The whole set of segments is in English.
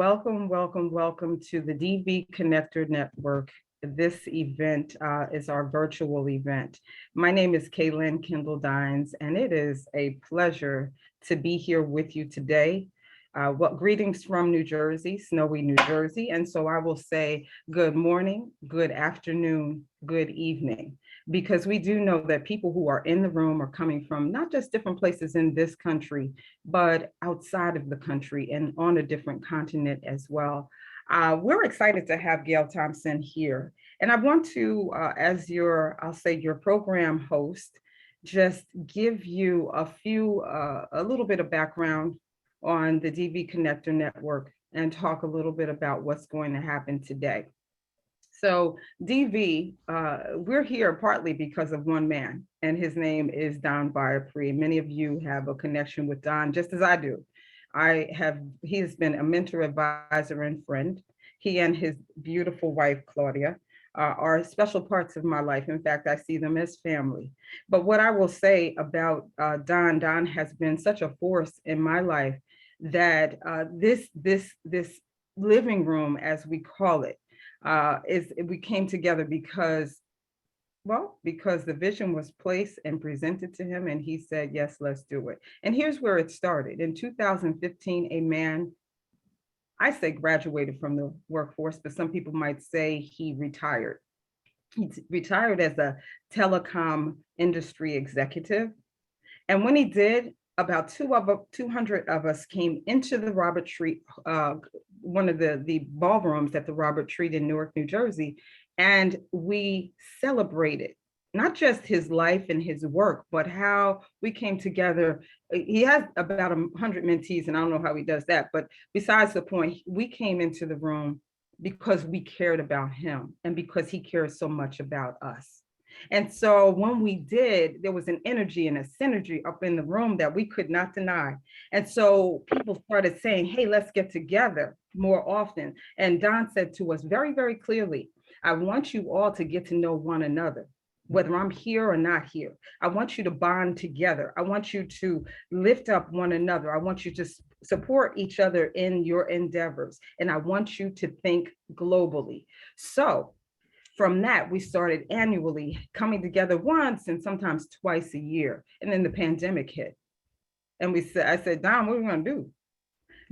welcome to the DV Connector Network. This event is our virtual event. My name is Kaylin Kendall Dines, and it is a pleasure to be here with you today. Greetings from New Jersey, snowy New Jersey. And so I will say good morning, good afternoon, good evening, because we do know that people who are in the room are coming from not just different places in this country, but outside of the country and on a different continent as well. We're excited to have Gail Thompson here. And I want to, I'll say your program host, just give you a little bit of background on the DV Connector Network and talk a little bit about what's going to happen today. So DV, we're here partly because of one man, and his name is Don Viapre. Many of you have a connection with Don, just as I do. He has been a mentor, advisor, and friend. He and his beautiful wife, Claudia, are special parts of my life. In fact, I see them as family. But what I will say about Don has been such a force in my life that this living room, as we call it, we came together because the vision was placed and presented to him, and he said, yes, let's do it. And here's where it started. In 2015, a man, I say graduated from the workforce, but some people might say he retired. He retired as a telecom industry executive. And when he did, about 200 of us came into the Robert Treat, one of the ballrooms at the Robert Treat in Newark, New Jersey, and we celebrated not just his life and his work, but how we came together. He has about 100 mentees, and I don't know how he does that, but besides the point, we came into the room because we cared about him and because he cared so much about us. And so when we did, there was an energy and a synergy up in the room that we could not deny. And so people started saying, hey, let's get together more often. And Don said to us very, very clearly, I want you all to get to know one another, whether I'm here or not here. I want you to bond together. I want you to lift up one another. I want you to support each other in your endeavors. And I want you to think globally. So from that, we started annually coming together once and sometimes twice a year. And then the pandemic hit. And I said, Don, what are we going to do?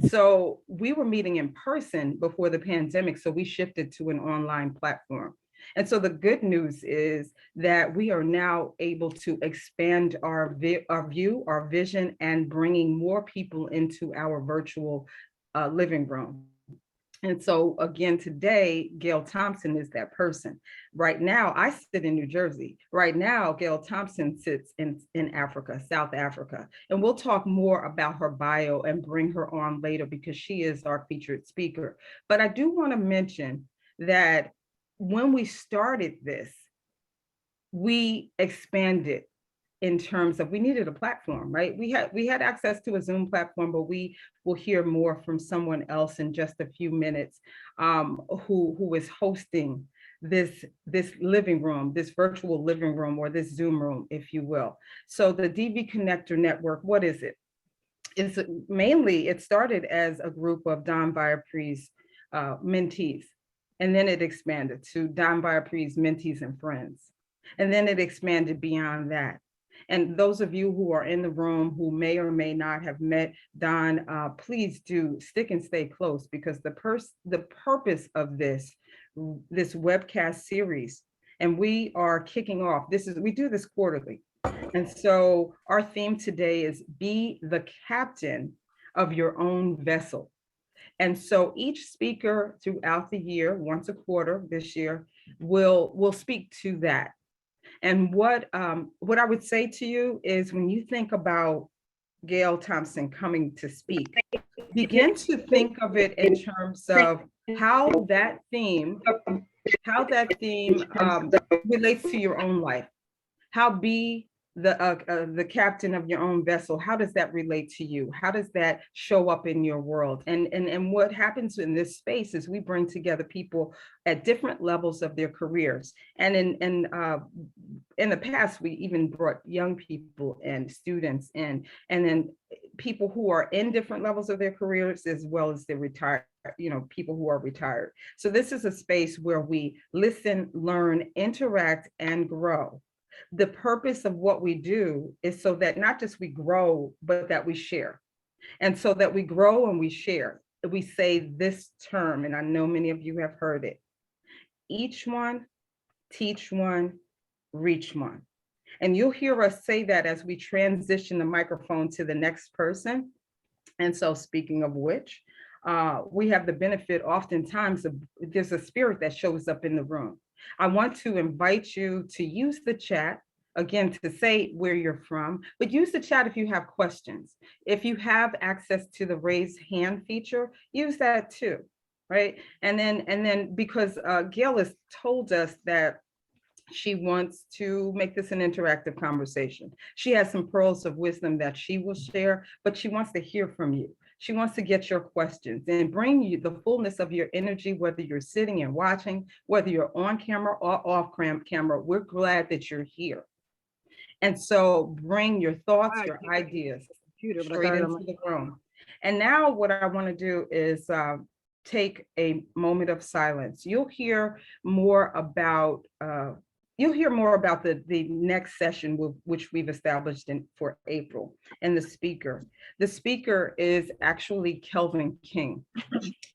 So we were meeting in person before the pandemic. So we shifted to an online platform. And so the good news is that we are now able to expand our view, our vision, and bringing more people into our virtual living room. And so again, today, Gail Thompson is that person. Right now, I sit in New Jersey. Right now, Gail Thompson sits in Africa, South Africa. And we'll talk more about her bio and bring her on later because she is our featured speaker. But I do want to mention that when we started this, we expanded in terms of we needed a platform, right? We had access to a Zoom platform, but we will hear more from someone else in just a few minutes who is hosting this living room, this virtual living room, or this Zoom room, if you will. So the DV Connector Network, what is it? It started as a group of Don Viapre's mentees, and then it expanded to Don Viapre's mentees and friends. And then it expanded beyond that. And those of you who are in the room who may or may not have met Don, please do stick and stay close because the purpose of this webcast series, and we are kicking off, we do this quarterly. And so our theme today is be the captain of your own vessel. And so each speaker throughout the year, once a quarter this year, will speak to that. And what I would say to you is when you think about Gail Thompson coming to speak, begin to think of it in terms of how that theme relates to your own life. How be the captain of your own vessel, how does that relate to you? How does that show up in your world? And what happens in this space is we bring together people at different levels of their careers. And in the past, we even brought young people and students in. And then people who are in different levels of their careers, as well as the retired, people who are retired. So this is a space where we listen, learn, interact, and grow. The purpose of what we do is so that not just we grow, but that we share. And so that we grow and we share. We say this term, and I know many of you have heard it: each one, teach one, reach one. And you'll hear us say that as we transition the microphone to the next person. And so, speaking of which, we have the benefit oftentimes of there's a spirit that shows up in the room. I want to invite you to use the chat, again, to say where you're from, but use the chat if you have questions. If you have access to the raise hand feature, use that too, right? And then because Gail has told us that she wants to make this an interactive conversation. She has some pearls of wisdom that she will share, but she wants to hear from you. She wants to get your questions and bring you the fullness of your energy, whether you're sitting and watching, whether you're on camera or off camera. We're glad that you're here. And so bring your thoughts, your ideas straight into the room. And now what I want to do is take a moment of silence. You'll hear more about the next session which we've established for April, and the speaker. The speaker is actually Kelvin King.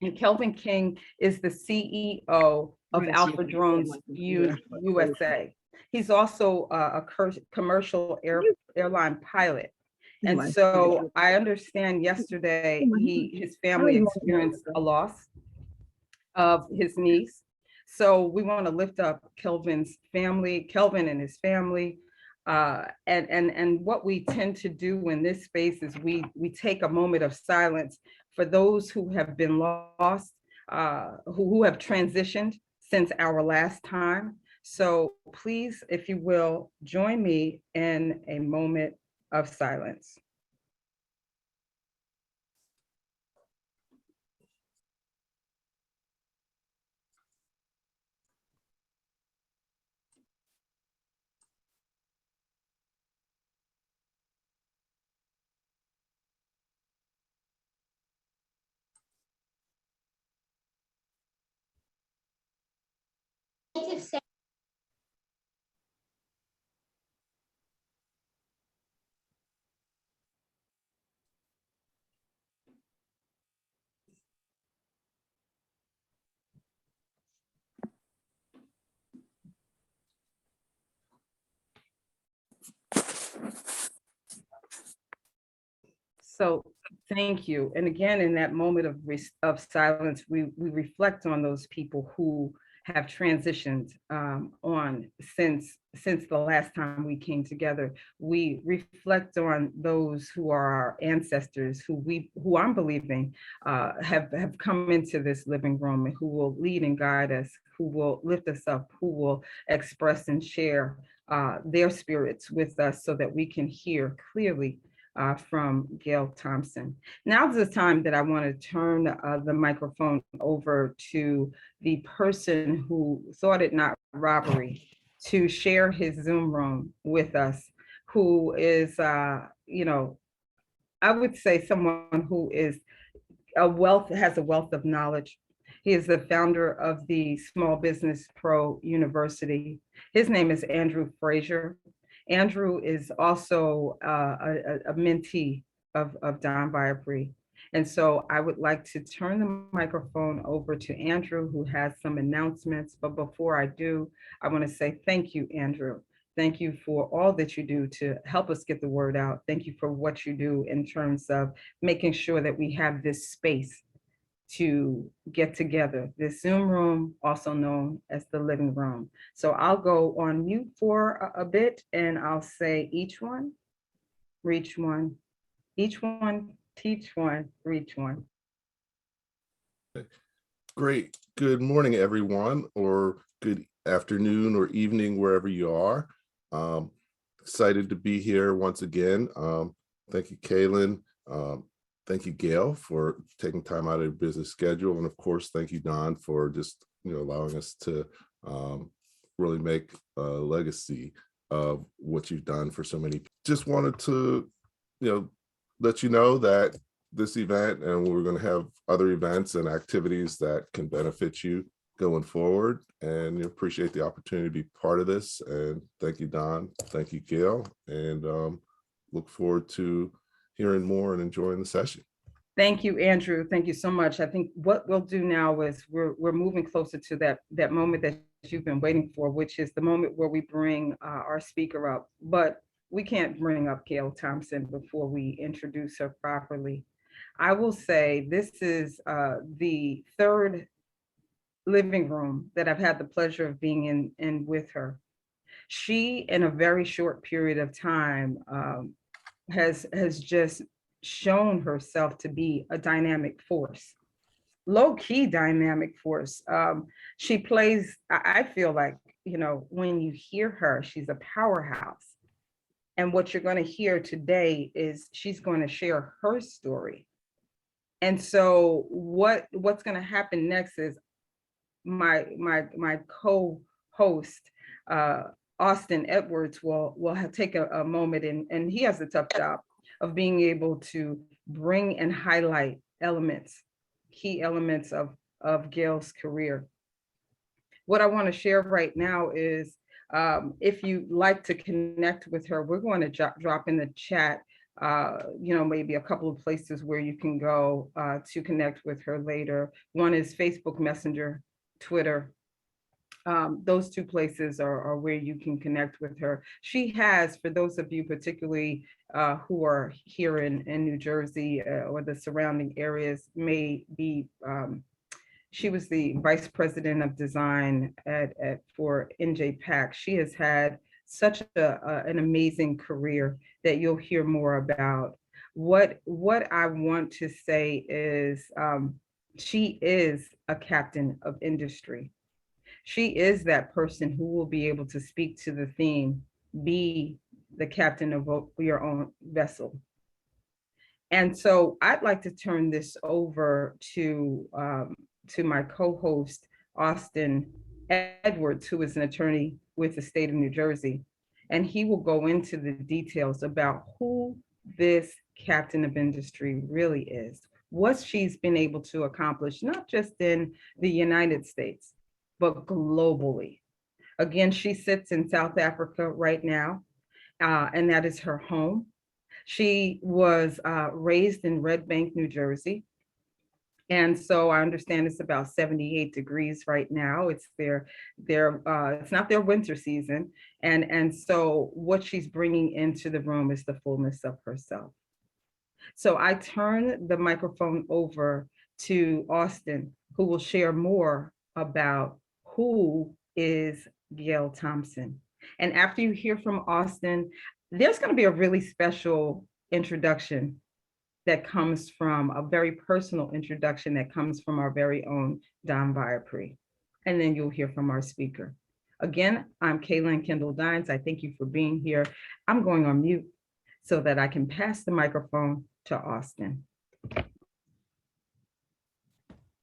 And Kelvin King is the CEO of Alpha Drones USA. He's also a commercial airline pilot. And so I understand yesterday his family experienced a loss of his niece. So we want to lift up Kelvin and his family. And what we tend to do in this space is we take a moment of silence for those who have been lost, who have transitioned since our last time. So please, if you will, join me in a moment of silence. So thank you. And again, in that moment of silence, we reflect on those people who have transitioned on since the last time we came together. We reflect on those who are our ancestors, who I'm believing have come into this living room, and who will lead and guide us, who will lift us up, who will express and share their spirits with us so that we can hear clearly from Gail Thompson. Now's the time that I want to turn the microphone over to the person who thought it not robbery to share his Zoom room with us, who is, I would say someone who is has a wealth of knowledge. He is the founder of the Small Business Pro University. His name is Andrew Fraser. Andrew is also a mentee of Don Viabri. And so I would like to turn the microphone over to Andrew, who has some announcements. But before I do, I want to say thank you, Andrew. Thank you for all that you do to help us get the word out. Thank you for what you do in terms of making sure that we have this space to get together, this Zoom room, also known as the living room. So I'll go on mute for a bit, and I'll say each one, reach one, each one, teach one, reach one. Great. Good morning, everyone, or good afternoon or evening, wherever you are. Excited to be here once again. Thank you, Kaylin. Thank you, Gail, for taking time out of your business schedule. And of course, thank you, Don, for just allowing us to really make a legacy of what you've done for so many people. Just wanted to let you know that this event, and we're going to have other events and activities that can benefit you going forward, and you appreciate the opportunity to be part of this. And thank you, Don. Thank you, Gail, and look forward to hearing more and enjoying the session. Thank you, Andrew. Thank you so much. I think what we'll do now is we're moving closer to that moment that you've been waiting for, which is the moment where we bring our speaker up. But we can't bring up Gail Thompson before we introduce her properly. I will say this is the third living room that I've had the pleasure of being in with her. She, in a very short period of time, has just shown herself to be a dynamic force, low-key dynamic force. She plays, I feel like, when you hear her, she's a powerhouse. And what you're going to hear today is she's going to share her story. And so what's going to happen next is my co-host, Austin Edwards, will take a moment, and he has a tough job of being able to bring and highlight key elements of Gail's career. What I want to share right now is, if you'd like to connect with her, we're going to drop in the chat, maybe a couple of places where you can go to connect with her later. One is Facebook Messenger, Twitter. Those two places are where you can connect with her. She has, for those of you particularly who are here in New Jersey or the surrounding areas, she was the vice president of design for NJPAC. She has had such an amazing career that you'll hear more about. What I want to say is she is a captain of industry. She is that person who will be able to speak to the theme, be the captain of your own vessel. And so I'd like to turn this over to my co-host, Austin Edwards, who is an attorney with the state of New Jersey. And he will go into the details about who this captain of industry really is, what she's been able to accomplish, not just in the United States, but globally. Again, she sits in South Africa right now, and that is her home. She was raised in Red Bank, New Jersey. And so I understand it's about 78 degrees right now. It's it's not their winter season. And so what she's bringing into the room is the fullness of herself. So I turn the microphone over to Austin, who will share more about who is Gail Thompson. And after you hear from Austin, there's going to be a really special introduction that comes from a very personal introduction that comes from our very own Don Viapre. And then you'll hear from our speaker. Again, I'm Kaylin Kendall Dines. I thank you for being here. I'm going on mute so that I can pass the microphone to Austin.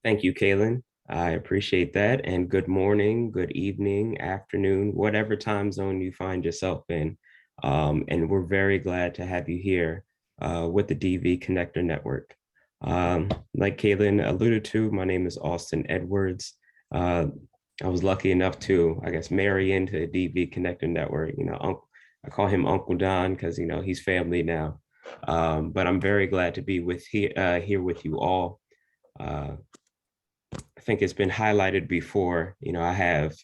Thank you, Kaylin. I appreciate that. And good morning, good evening, afternoon, whatever time zone you find yourself in. And we're very glad to have you here with the DV Connector Network. Like Kaylin alluded to, my name is Austin Edwards. I was lucky enough to, I guess, marry into the DV Connector Network. I call him Uncle Don because, he's family now. But I'm very glad to be here with you all. I think it's been highlighted before, I have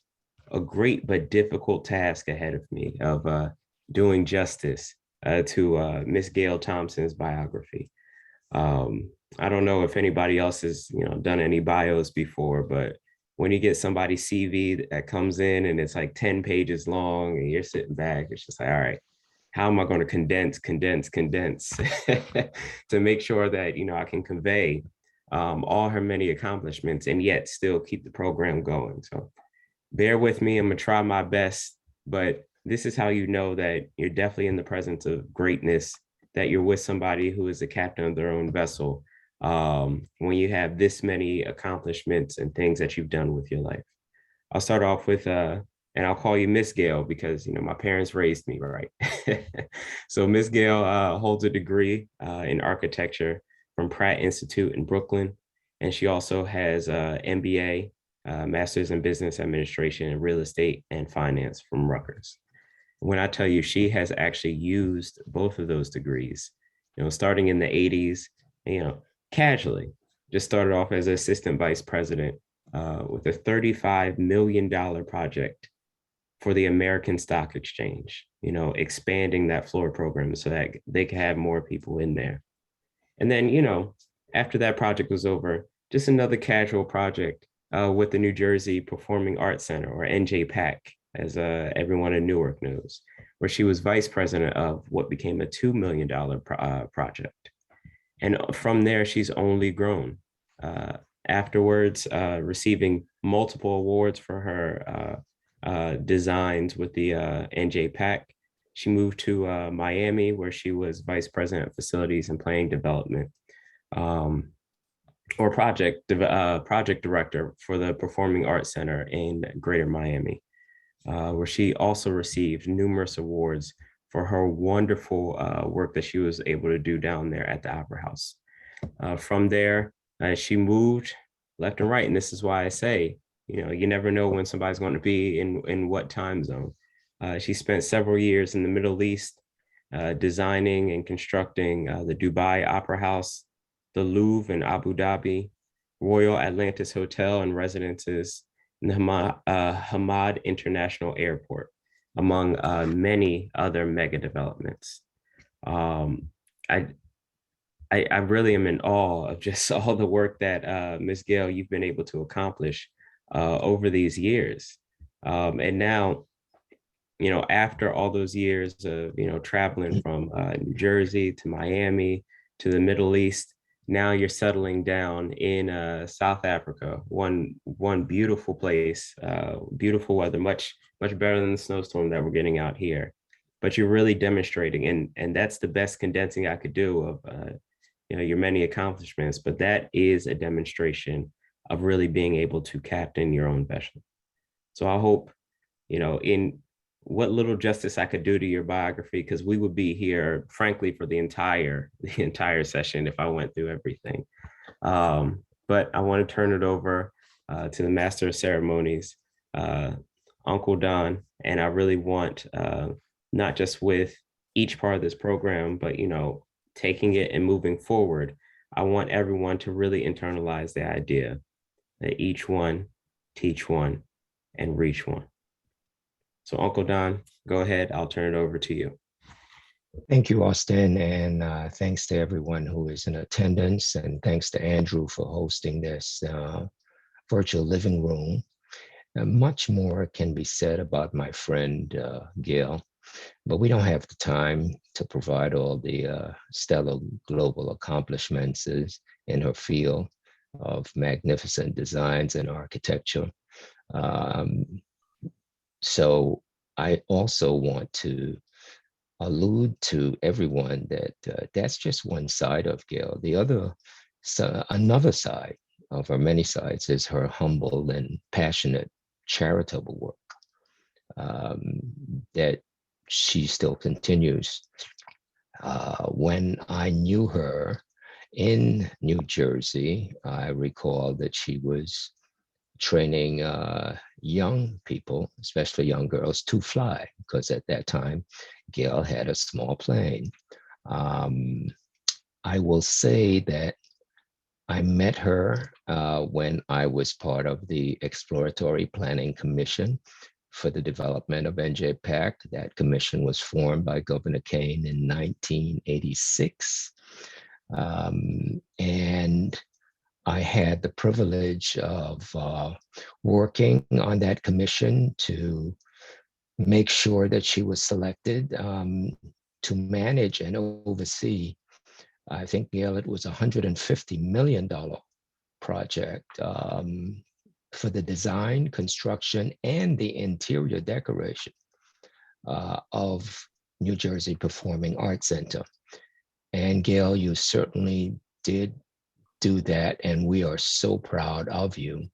a great but difficult task ahead of me of doing justice to Miss Gail Thompson's biography. I don't know if anybody else has, done any bios before, but when you get somebody's CV that comes in and it's like 10 pages long and you're sitting back, it's just like, all right, how am I going to condense to make sure that, I can convey all her many accomplishments and yet still keep the program going. So bear with me, I'm gonna try my best, but this is how you know that you're definitely in the presence of greatness, that you're with somebody who is the captain of their own vessel, when you have this many accomplishments and things that you've done with your life. I'll start off with, and I'll call you Miss Gail because, my parents raised me right. So Miss Gail holds a degree in architecture from Pratt Institute in Brooklyn. And she also has an MBA, Master's in Business Administration and Real Estate and Finance from Rutgers. When I tell you, she has actually used both of those degrees, starting in the 80s, casually, just started off as assistant vice president with a $35 million project for the American Stock Exchange, expanding that floor program so that they could have more people in there. And then, after that project was over, just another casual project with the New Jersey Performing Arts Center, or NJPAC, as everyone in Newark knows, where she was vice president of what became a $2 million project. And from there, she's only grown. Afterwards, receiving multiple awards for her designs with the NJPAC, she moved to Miami, where she was vice president of facilities and planning development, or project director for the Performing Arts Center in Greater Miami, where she also received numerous awards for her wonderful work that she was able to do down there at the Opera House. From there, she moved left and right. And this is why I say, you never know when somebody's going to be in what time zone. She spent several years in the Middle East, designing and constructing the Dubai Opera House, the Louvre in Abu Dhabi, Royal Atlantis Hotel and Residences, and the Hamad International Airport, among many other mega developments. I really am in awe of just all the work that Ms. Gail, you've been able to accomplish over these years. And now, after all those years of, traveling from New Jersey to Miami to the Middle East, now you're settling down in South Africa, one beautiful place, beautiful weather, much better than the snowstorm that we're getting out here. But you're really demonstrating, and that's the best condensing I could do of your many accomplishments. But that is a demonstration of really being able to captain your own vessel. So I hope, in what little justice I could do to your biography, because we would be here, frankly, for the entire session if I went through everything. But I want to turn it over to the Master of Ceremonies, Uncle Don, and I really want, not just with each part of this program, but taking it and moving forward, I want everyone to really internalize the idea that each one, teach one, and reach one. So Uncle Don, go ahead. I'll turn it over to you. Thank you, Austin, and thanks to everyone who is in attendance, and thanks to Andrew for hosting this virtual living room. Much more can be said about my friend Gail, but we don't have the time to provide all the stellar global accomplishments in her field of magnificent designs and architecture. So I also want to allude to everyone that that's just one side of Gail. The other, another side of her many sides is her humble and passionate charitable work that she still continues. When I knew her in New Jersey, I recall that she was training young people, especially young girls, to fly, because at that time, Gail had a small plane. I will say that I met her when I was part of the Exploratory Planning Commission for the development of NJPAC. That commission was formed by Governor Kane in 1986. And I had the privilege of working on that commission to make sure that she was selected to manage and oversee, I think, Gail, it was a $150 million project for the design, construction, and the interior decoration of New Jersey Performing Arts Center. And Gail, you certainly did do that, and we are so proud of you.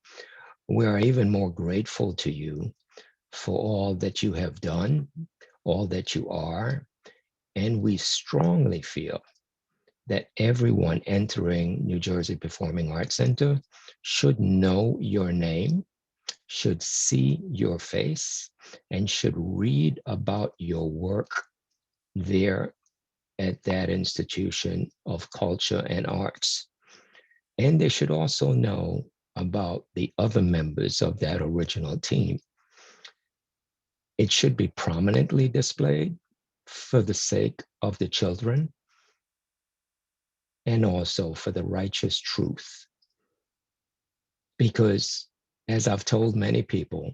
We are even more grateful to you for all that you have done, all that you are. And we strongly feel that everyone entering New Jersey Performing Arts Center should know your name, should see your face, and should read about your work there at that institution of culture and arts. And they should also know about the other members of that original team. It should be prominently displayed for the sake of the children and also for the righteous truth. Because as I've told many people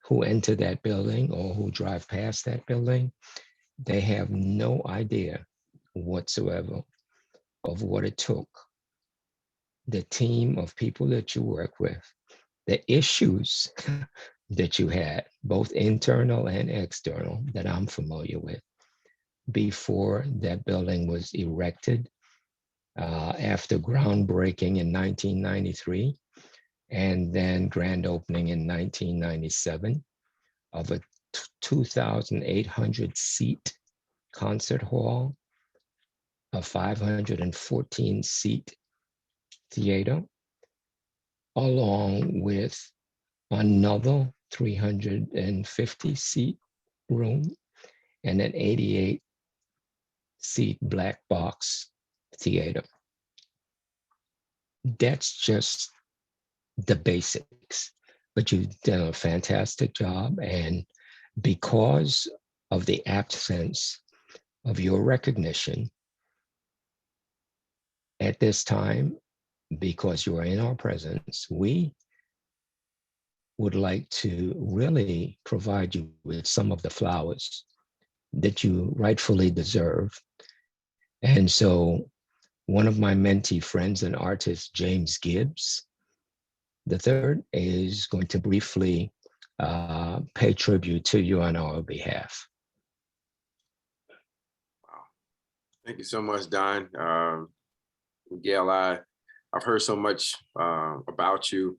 who enter that building or who drive past that building, they have no idea whatsoever of what it took, the team of people that you work with, the issues that you had, both internal and external, that I'm familiar with, before that building was erected, after groundbreaking in 1993, and then grand opening in 1997 of a 2,800 seat concert hall, a 514 seat theater, along with another 350 seat room and an 88 seat black box theater. That's just the basics, but you've done a fantastic job. And because of the absence of your recognition at this time, because you are in our presence, we would like to really provide you with some of the flowers that you rightfully deserve. And so one of my mentee friends and artist, James Gibbs the third, is going to briefly pay tribute to you on our behalf. Wow. Thank you so much, Don. Gail, I've heard so much about you.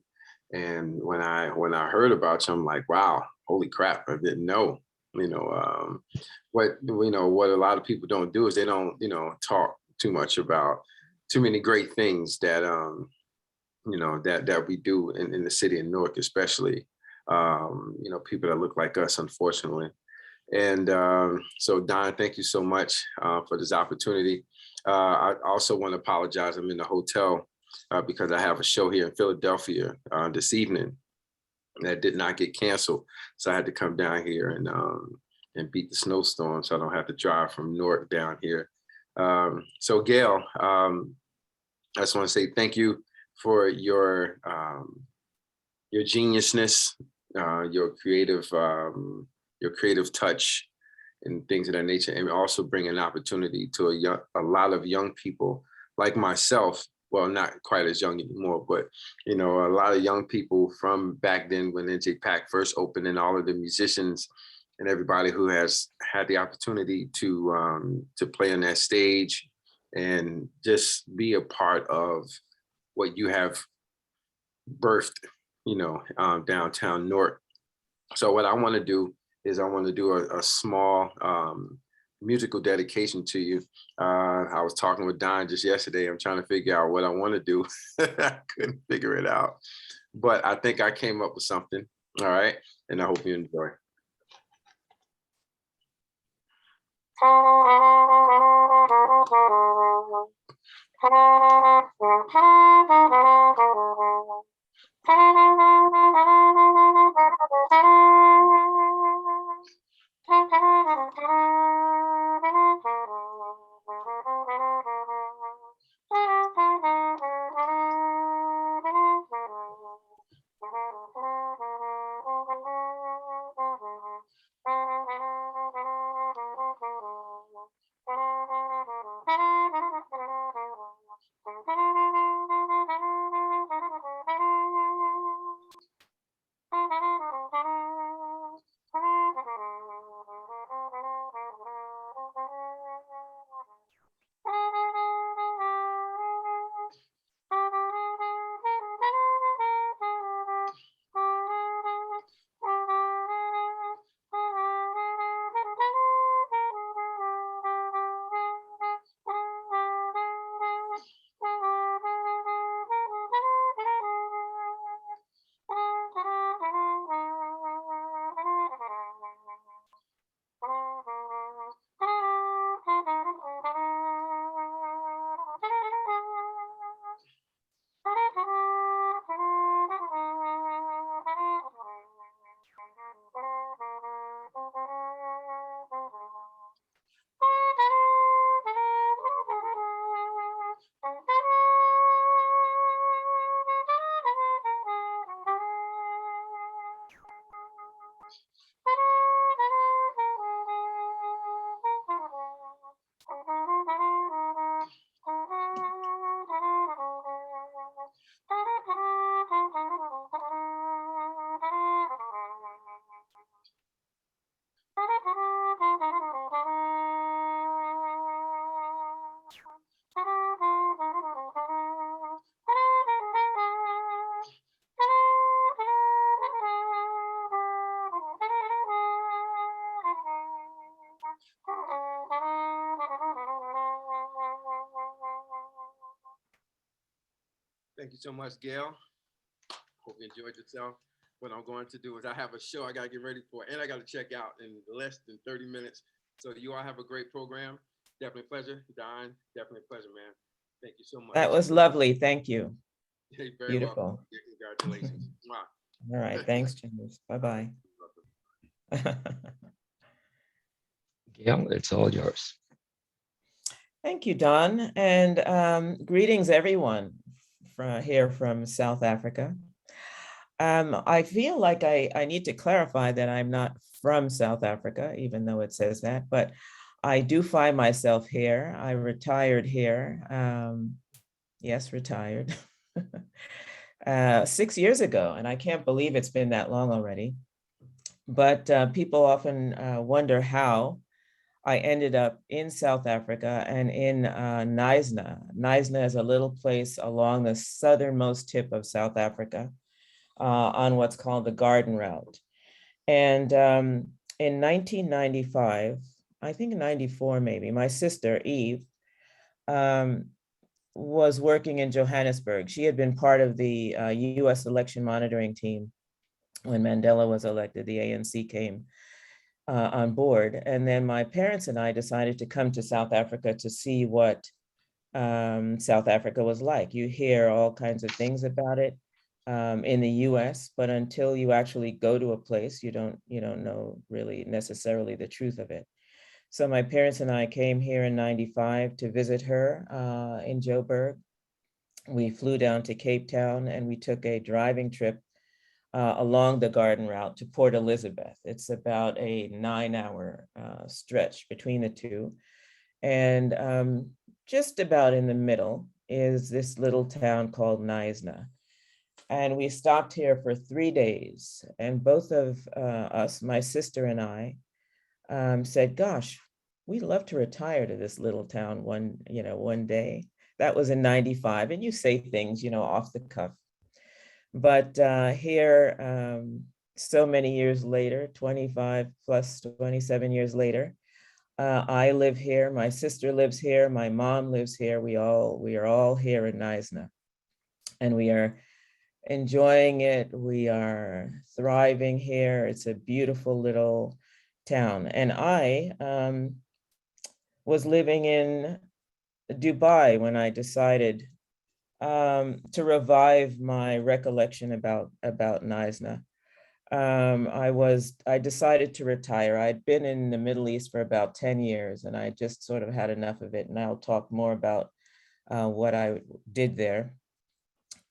And when I heard about you, I'm like, wow, holy crap, I didn't know. What a lot of people don't do is they don't, talk too much about too many great things that that we do in the city of Newark, especially, people that look like us, unfortunately. And so, Don, thank you so much for this opportunity. I also want to apologize. I'm in the hotel because I have a show here in Philadelphia this evening that did not get canceled. So I had to come down here and beat the snowstorm so I don't have to drive from Newark down here. So, Gail, I just want to say thank you for your geniusness, your creative touch, and things of that nature, and also bring an opportunity to a lot of young people like myself. Well, not quite as young anymore, but a lot of young people from back then when NJPAC first opened, and all of the musicians and everybody who has had the opportunity to play on that stage and just be a part of what you have birthed, downtown Newark. So what I want to do is I want to do a small musical dedication to you. I was talking with Don just yesterday. I'm trying to figure out what I want to do. I couldn't figure it out, but I think I came up with something. All right, and I hope you enjoy. you so much, Gail. Hope you enjoyed yourself. What I'm going to do is I have a show I got to get ready for, and I got to check out in less than 30 minutes. So you all have a great program. Definitely a pleasure. Don, definitely a pleasure, man. Thank you so much. That was lovely. Thank you. You're very welcome. Beautiful. Yeah, congratulations. Mwah. All right. Thanks, James. Bye-bye. Gail, it's all yours. Thank you, Don. And greetings, everyone here from South Africa. I feel like I need to clarify that I'm not from South Africa, even though it says that, but I do find myself here. I retired here. Yes, retired 6 years ago, and I can't believe it's been that long already. But people often wonder how I ended up in South Africa and in Knysna. Knysna is a little place along the southernmost tip of South Africa on what's called the Garden Route. And in 1995, I think 94 maybe, my sister Eve was working in Johannesburg. She had been part of the US election monitoring team when Mandela was elected. The ANC came on board. And then my parents and I decided to come to South Africa to see what South Africa was like. You hear all kinds of things about it in the US, but until you actually go to a place, you don't know really necessarily the truth of it. So my parents and I came here in 95 to visit her in Joburg. We flew down to Cape Town and we took a driving trip along the Garden Route to Port Elizabeth. It's about a 9-hour stretch between the two. And just about in the middle is this little town called Knysna. And we stopped here for 3 days. And both of us, my sister and I, said, gosh, we'd love to retire to this little town one day. That was in 95. And you say things, off the cuff. But here, so many years later, 25 plus 27 years later, I live here, my sister lives here, my mom lives here. We are all here in Knysna, and we are enjoying it. We are thriving here. It's a beautiful little town. And I was living in Dubai when I decided to revive my recollection about Knysna. I decided to retire. I'd been in the Middle East for about 10 years and I just sort of had enough of it. And I'll talk more about what I did there.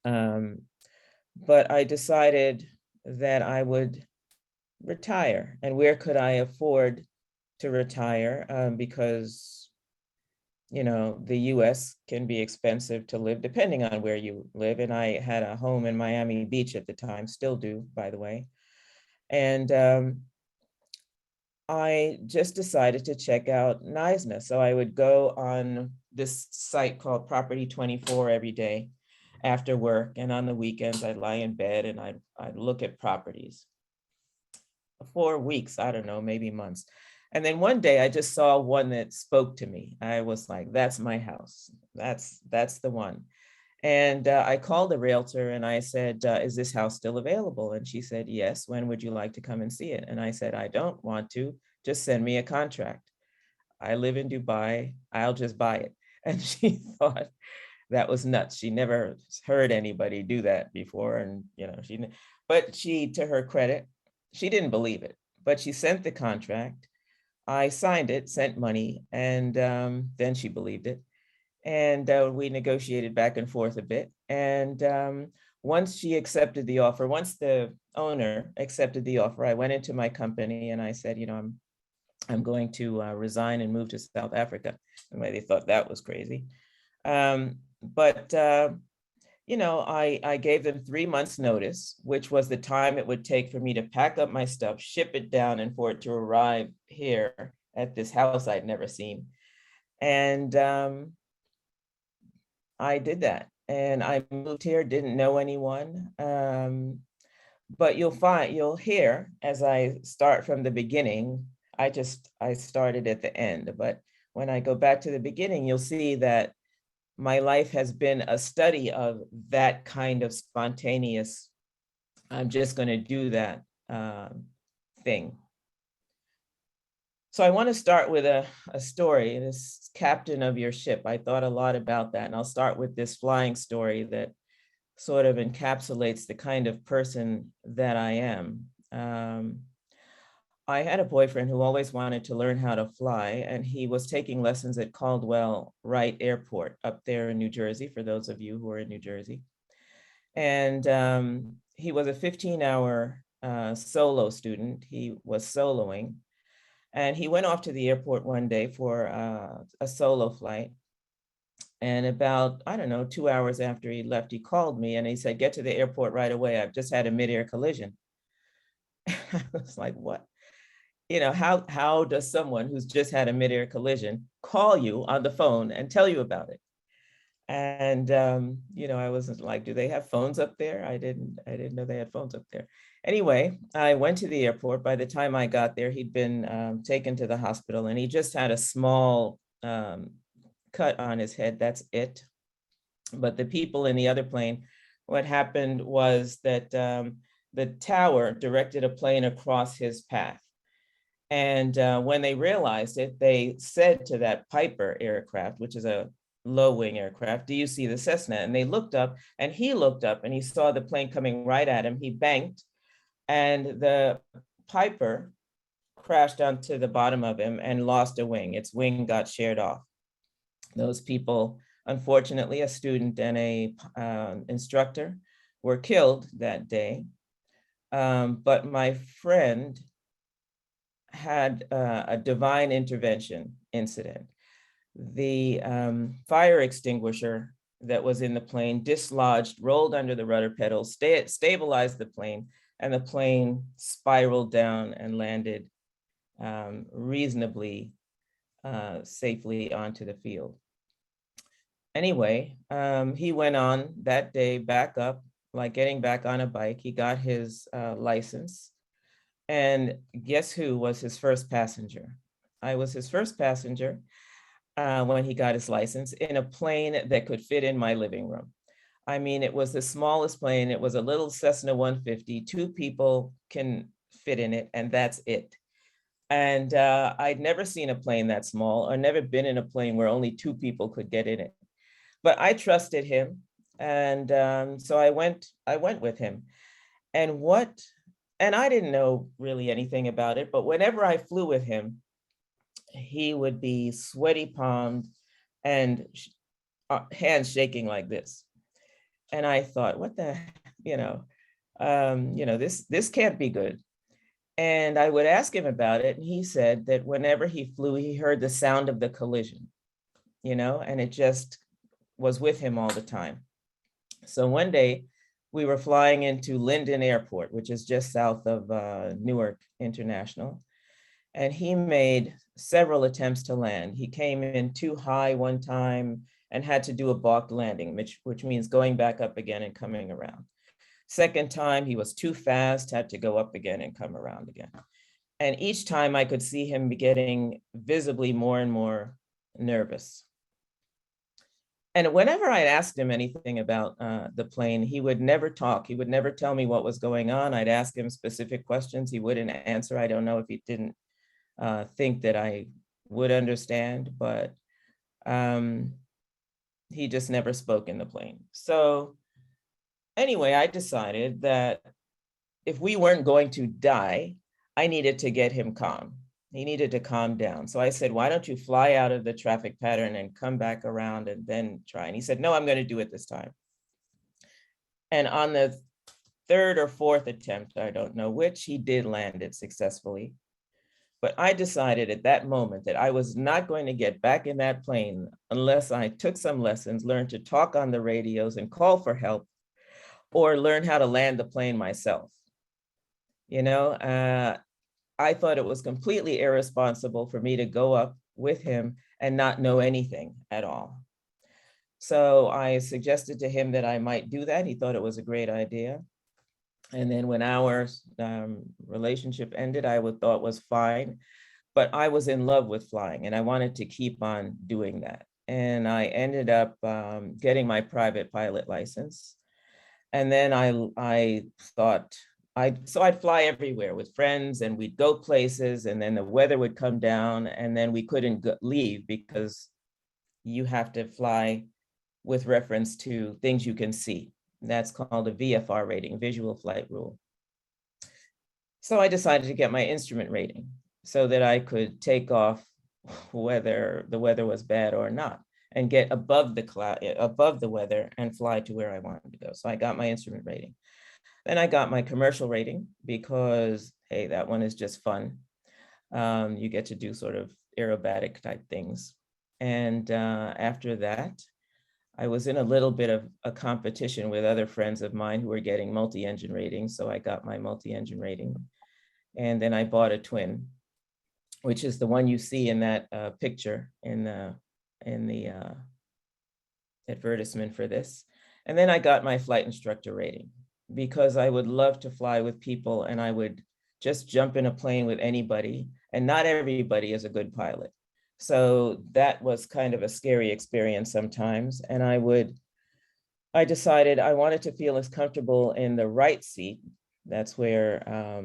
But I decided that I would retire. And where could I afford to retire? Because the US can be expensive to live depending on where you live. And I had a home in Miami Beach at the time, still do, by the way. And I just decided to check out Knysna. So I would go on this site called Property 24 every day after work. And on the weekends, I'd lie in bed and I'd look at properties for weeks, I don't know, maybe months. And then one day I just saw one that spoke to me. I was like, that's my house. That's the one. And I called the realtor and I said, is this house still available? And she said, yes. When would you like to come and see it? And I said, I don't want to. Just send me a contract. I live in Dubai. I'll just buy it. And she thought that was nuts. She never heard anybody do that before. And, but she, to her credit, she didn't believe it, but she sent the contract. I signed it, sent money, and then she believed it. And we negotiated back and forth a bit. And once she accepted the offer, once the owner accepted the offer, I went into my company and I said, I'm going to resign and move to South Africa. And they thought that was crazy. But I gave them 3 months notice, which was the time it would take for me to pack up my stuff, ship it down, and for it to arrive here at this house I'd never seen. And I did that. And I moved here, didn't know anyone. But you'll hear as I start from the beginning, I started at the end. But when I go back to the beginning, you'll see that my life has been a study of that kind of spontaneous, I'm just going to do that thing. So I want to start with a story, this captain of your ship. I thought a lot about that, and I'll start with this flying story that sort of encapsulates the kind of person that I am. I had a boyfriend who always wanted to learn how to fly, and he was taking lessons at Caldwell Wright Airport up there in New Jersey, for those of you who are in New Jersey. And he was a 15-hour solo student. He was soloing. And he went off to the airport one day for a solo flight. And about, I don't know, 2 hours after he left, he called me and he said, "Get to the airport right away. I've just had a midair collision." I was like, what? You know, how does someone who's just had a midair collision call you on the phone and tell you about it? And, you know, I wasn't like, do they have phones up there? I didn't know they had phones up there. Anyway, I went to the airport. By the time I got there, he'd been taken to the hospital, and he just had a small cut on his head. That's it. But the people in the other plane, what happened was that the tower directed a plane across his path. And when they realized it, they said to that Piper aircraft, which is a low wing aircraft, "Do you see the Cessna?" And they looked up, and he looked up, and he saw the plane coming right at him. He banked, and the Piper crashed onto the bottom of him and lost a wing. Its wing got sheared off. Those people, unfortunately, a student and a instructor, were killed that day. But my friend had a divine intervention incident. The fire extinguisher that was in the plane dislodged, rolled under the rudder pedals, stabilized the plane, and the plane spiraled down and landed reasonably safely onto the field. Anyway, he went on that day back up, like getting back on a bike. He got his license. And guess who was his first passenger? I was his first passenger when he got his license, in a plane that could fit in my living room. I mean, it was the smallest plane. It was a little Cessna 150. 2 people can fit in it, and that's it. And I'd never seen a plane that small, or never been in a plane where only 2 people could get in it. But I trusted him, and so I went with him. And I didn't know really anything about it, but whenever I flew with him, he would be sweaty palmed and hands shaking like this. And I thought, what the, this can't be good. And I would ask him about it, and he said that whenever he flew, he heard the sound of the collision, and it just was with him all the time. So one day we were flying into Linden Airport, which is just south of Newark International. And he made several attempts to land. He came in too high one time and had to do a balked landing, which means going back up again and coming around. Second time, he was too fast, had to go up again and come around again. And each time I could see him getting visibly more and more nervous. And whenever I asked him anything about the plane, he would never talk. He would never tell me what was going on. I'd ask him specific questions. He wouldn't answer. I don't know if he didn't think that I would understand, but he just never spoke in the plane. So anyway, I decided that if we weren't going to die, I needed to get him calm. He needed to calm down. So I said, why don't you fly out of the traffic pattern and come back around and then try? And he said, no, I'm going to do it this time. And on the 3rd or 4th attempt, I don't know which, he did land it successfully. But I decided at that moment that I was not going to get back in that plane unless I took some lessons, learned to talk on the radios and call for help, or learn how to land the plane myself. I thought it was completely irresponsible for me to go up with him and not know anything at all. So I suggested to him that I might do that. He thought it was a great idea. And then when our relationship ended, I thought was fine, but I was in love with flying and I wanted to keep on doing that. and I ended up getting my private pilot license. And then I thought, I'd fly everywhere with friends, and we'd go places, and then the weather would come down, and then we couldn't leave because you have to fly with reference to things you can see. That's called a VFR rating, visual flight rule. So I decided to get my instrument rating so that I could take off whether the weather was bad or not, and get above the cloud, above the weather, and fly to where I wanted to go. So I got my instrument rating. Then I got my commercial rating because, hey, that one is just fun. You get to do sort of aerobatic type things. And after that, I was in a little bit of a competition with other friends of mine who were getting multi-engine ratings. So I got my multi-engine rating. And then I bought a twin, which is the one you see in that picture in the advertisement for this. And then I got my flight instructor rating because I would love to fly with people, and I would just jump in a plane with anybody, and not everybody is a good pilot. So that was kind of a scary experience sometimes. And I decided I wanted to feel as comfortable in the right seat, that's where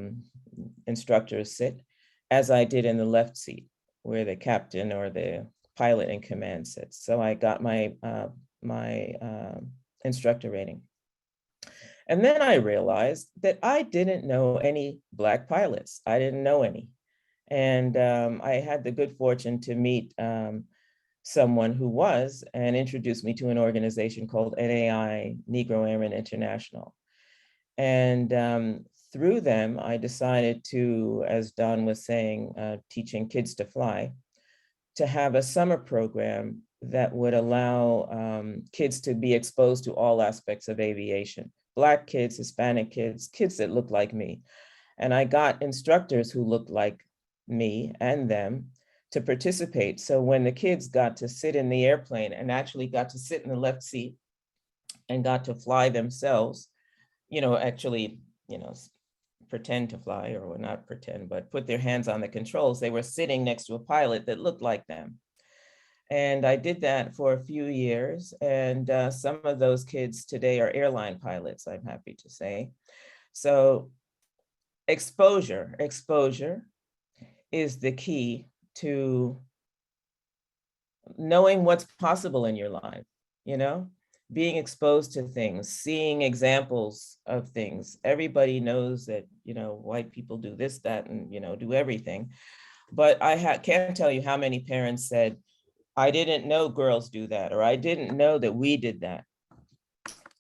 instructors sit, as I did in the left seat, where the captain or the pilot in command sits. So I got my instructor rating. And then I realized that I didn't know any Black pilots. I didn't know any. And I had the good fortune to meet someone who was, and introduced me to an organization called NAI, Negro Airmen International. And through them, I decided to, as Don was saying, teaching kids to fly, to have a summer program that would allow kids to be exposed to all aspects of aviation. Black kids, Hispanic kids, kids that look like me. And I got instructors who looked like me and them to participate. So when the kids got to sit in the airplane and actually got to sit in the left seat and got to fly themselves, actually, pretend to fly, or not pretend, but put their hands on the controls, they were sitting next to a pilot that looked like them. And I did that for a few years. And some of those kids today are airline pilots, I'm happy to say. So exposure is the key to knowing what's possible in your life, being exposed to things, seeing examples of things. Everybody knows that, white people do this, that, and, do everything. But I can't tell you how many parents said, I didn't know girls do that, or I didn't know that we did that.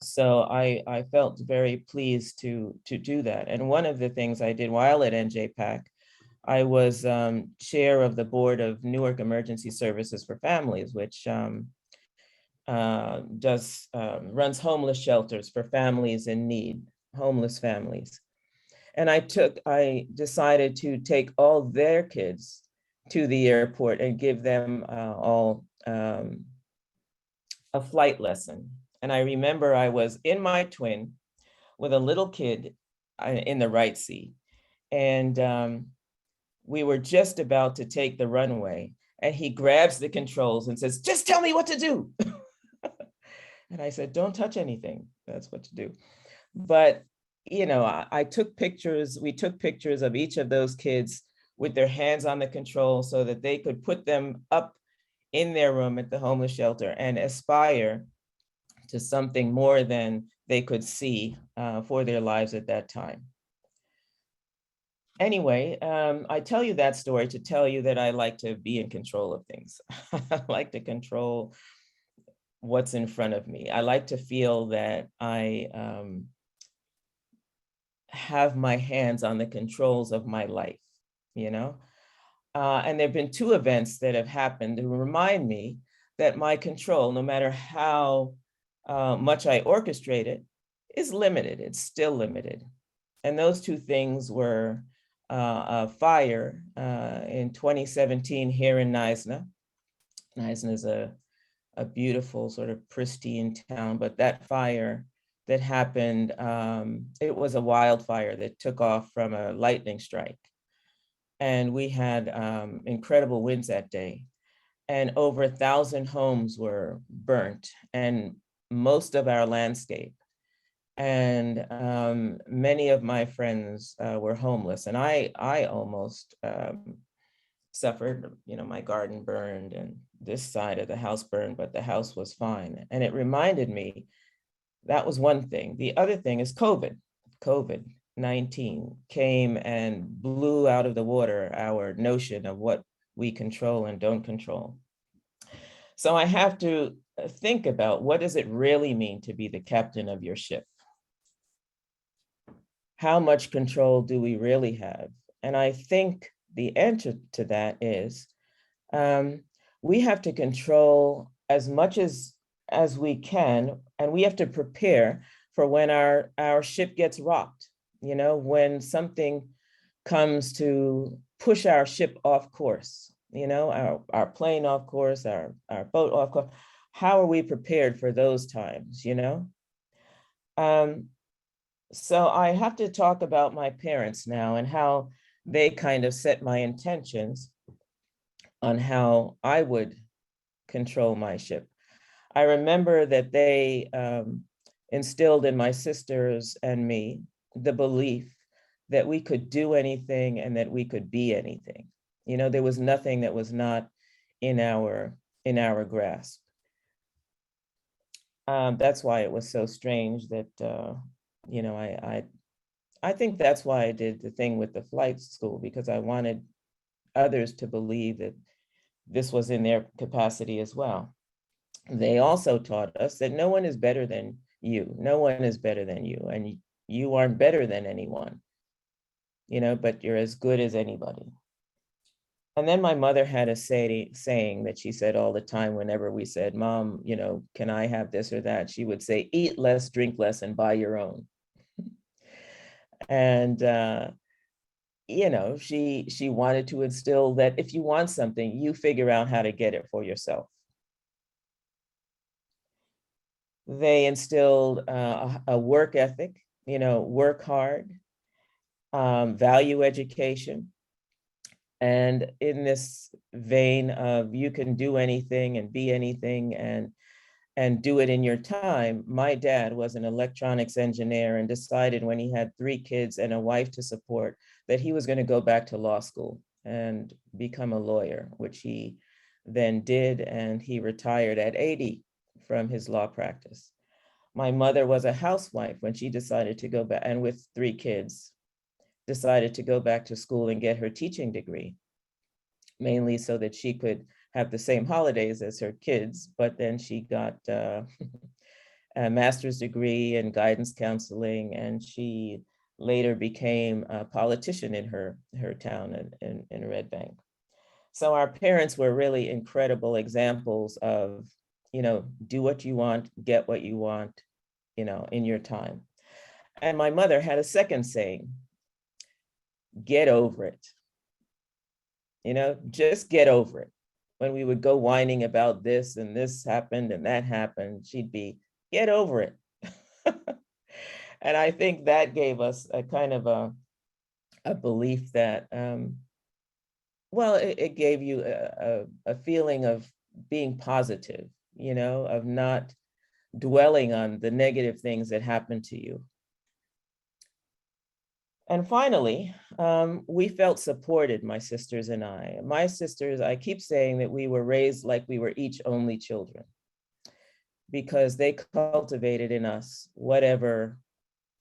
So I felt very pleased to do that. And one of the things I did while at NJPAC, I was chair of the board of Newark Emergency Services for Families, which runs homeless shelters for families in need, homeless families. And I decided to take all their kids to the airport and give them all a flight lesson. And I remember I was in my twin with a little kid in the right seat. And we were just about to take the runway, and he grabs the controls and says, just tell me what to do. And I said, don't touch anything. That's what to do. But, I took pictures. We took pictures of each of those kids with their hands on the control so that they could put them up in their room at the homeless shelter and aspire to something more than they could see for their lives at that time. Anyway, I tell you that story to tell you that I like to be in control of things. I like to control what's in front of me. I like to feel that I have my hands on the controls of my life, And there've been two events that have happened to remind me that my control, no matter how much I orchestrate it, is limited. It's still limited. And those two things were a fire in 2017 here in Neisner. Neisner is a beautiful, sort of pristine town, but that fire that happened, it was a wildfire that took off from a lightning strike. And we had incredible winds that day. and over 1,000 homes were burnt, and most of our landscape. And many of my friends were homeless, and I almost suffered. My garden burned and this side of the house burned, but the house was fine. And it reminded me, that was one thing. The other thing is COVID-19 came and blew out of the water our notion of what we control and don't control. So I have to think about, what does it really mean to be the captain of your ship? How much control do we really have? And I think the answer to that is, we have to control as much as we can, and we have to prepare for when our ship gets rocked. When something comes to push our ship off course, our plane off course, our boat off course. How are we prepared for those times? So I have to talk about my parents now and how they kind of set my intentions on how I would control my ship. I remember that they instilled in my sisters and me the belief that we could do anything and that we could be anything. There was nothing that was not in our grasp. That's why it was so strange that, I think that's why I did the thing with the flight school, because I wanted others to believe that this was in their capacity as well. They also taught us that no one is better than you. No one is better than you, and you aren't better than anyone, but you're as good as anybody. And then my mother had a saying that she said all the time whenever we said, "Mom, can I have this or that?" She would say, "Eat less, drink less, and buy your own." And, she wanted to instill that if you want something, you figure out how to get it for yourself. They instilled a work ethic, work hard, value education. And in this vein of you can do anything and be anything and do it in your time, my dad was an electronics engineer and decided when he had 3 kids and a wife to support that he was going to go back to law school and become a lawyer, which he then did, and he retired at 80 from his law practice. My mother was a housewife when she decided to go back, and with 3 kids, decided to go back to school and get her teaching degree, mainly so that she could have the same holidays as her kids. But then she got a master's degree in guidance counseling, and she later became a politician in her town in Red Bank. So our parents were really incredible examples of, do what you want, get what you want, in your time. And my mother had a second saying, get over it. Just get over it. When we would go whining about this and this happened and that happened, she'd be, get over it. And I think that gave us a kind of a belief that, it gave you a feeling of being positive, of not dwelling on the negative things that happened to you. And finally, we felt supported, my sisters and I. My sisters, I keep saying that we were raised like we were each only children, because they cultivated in us whatever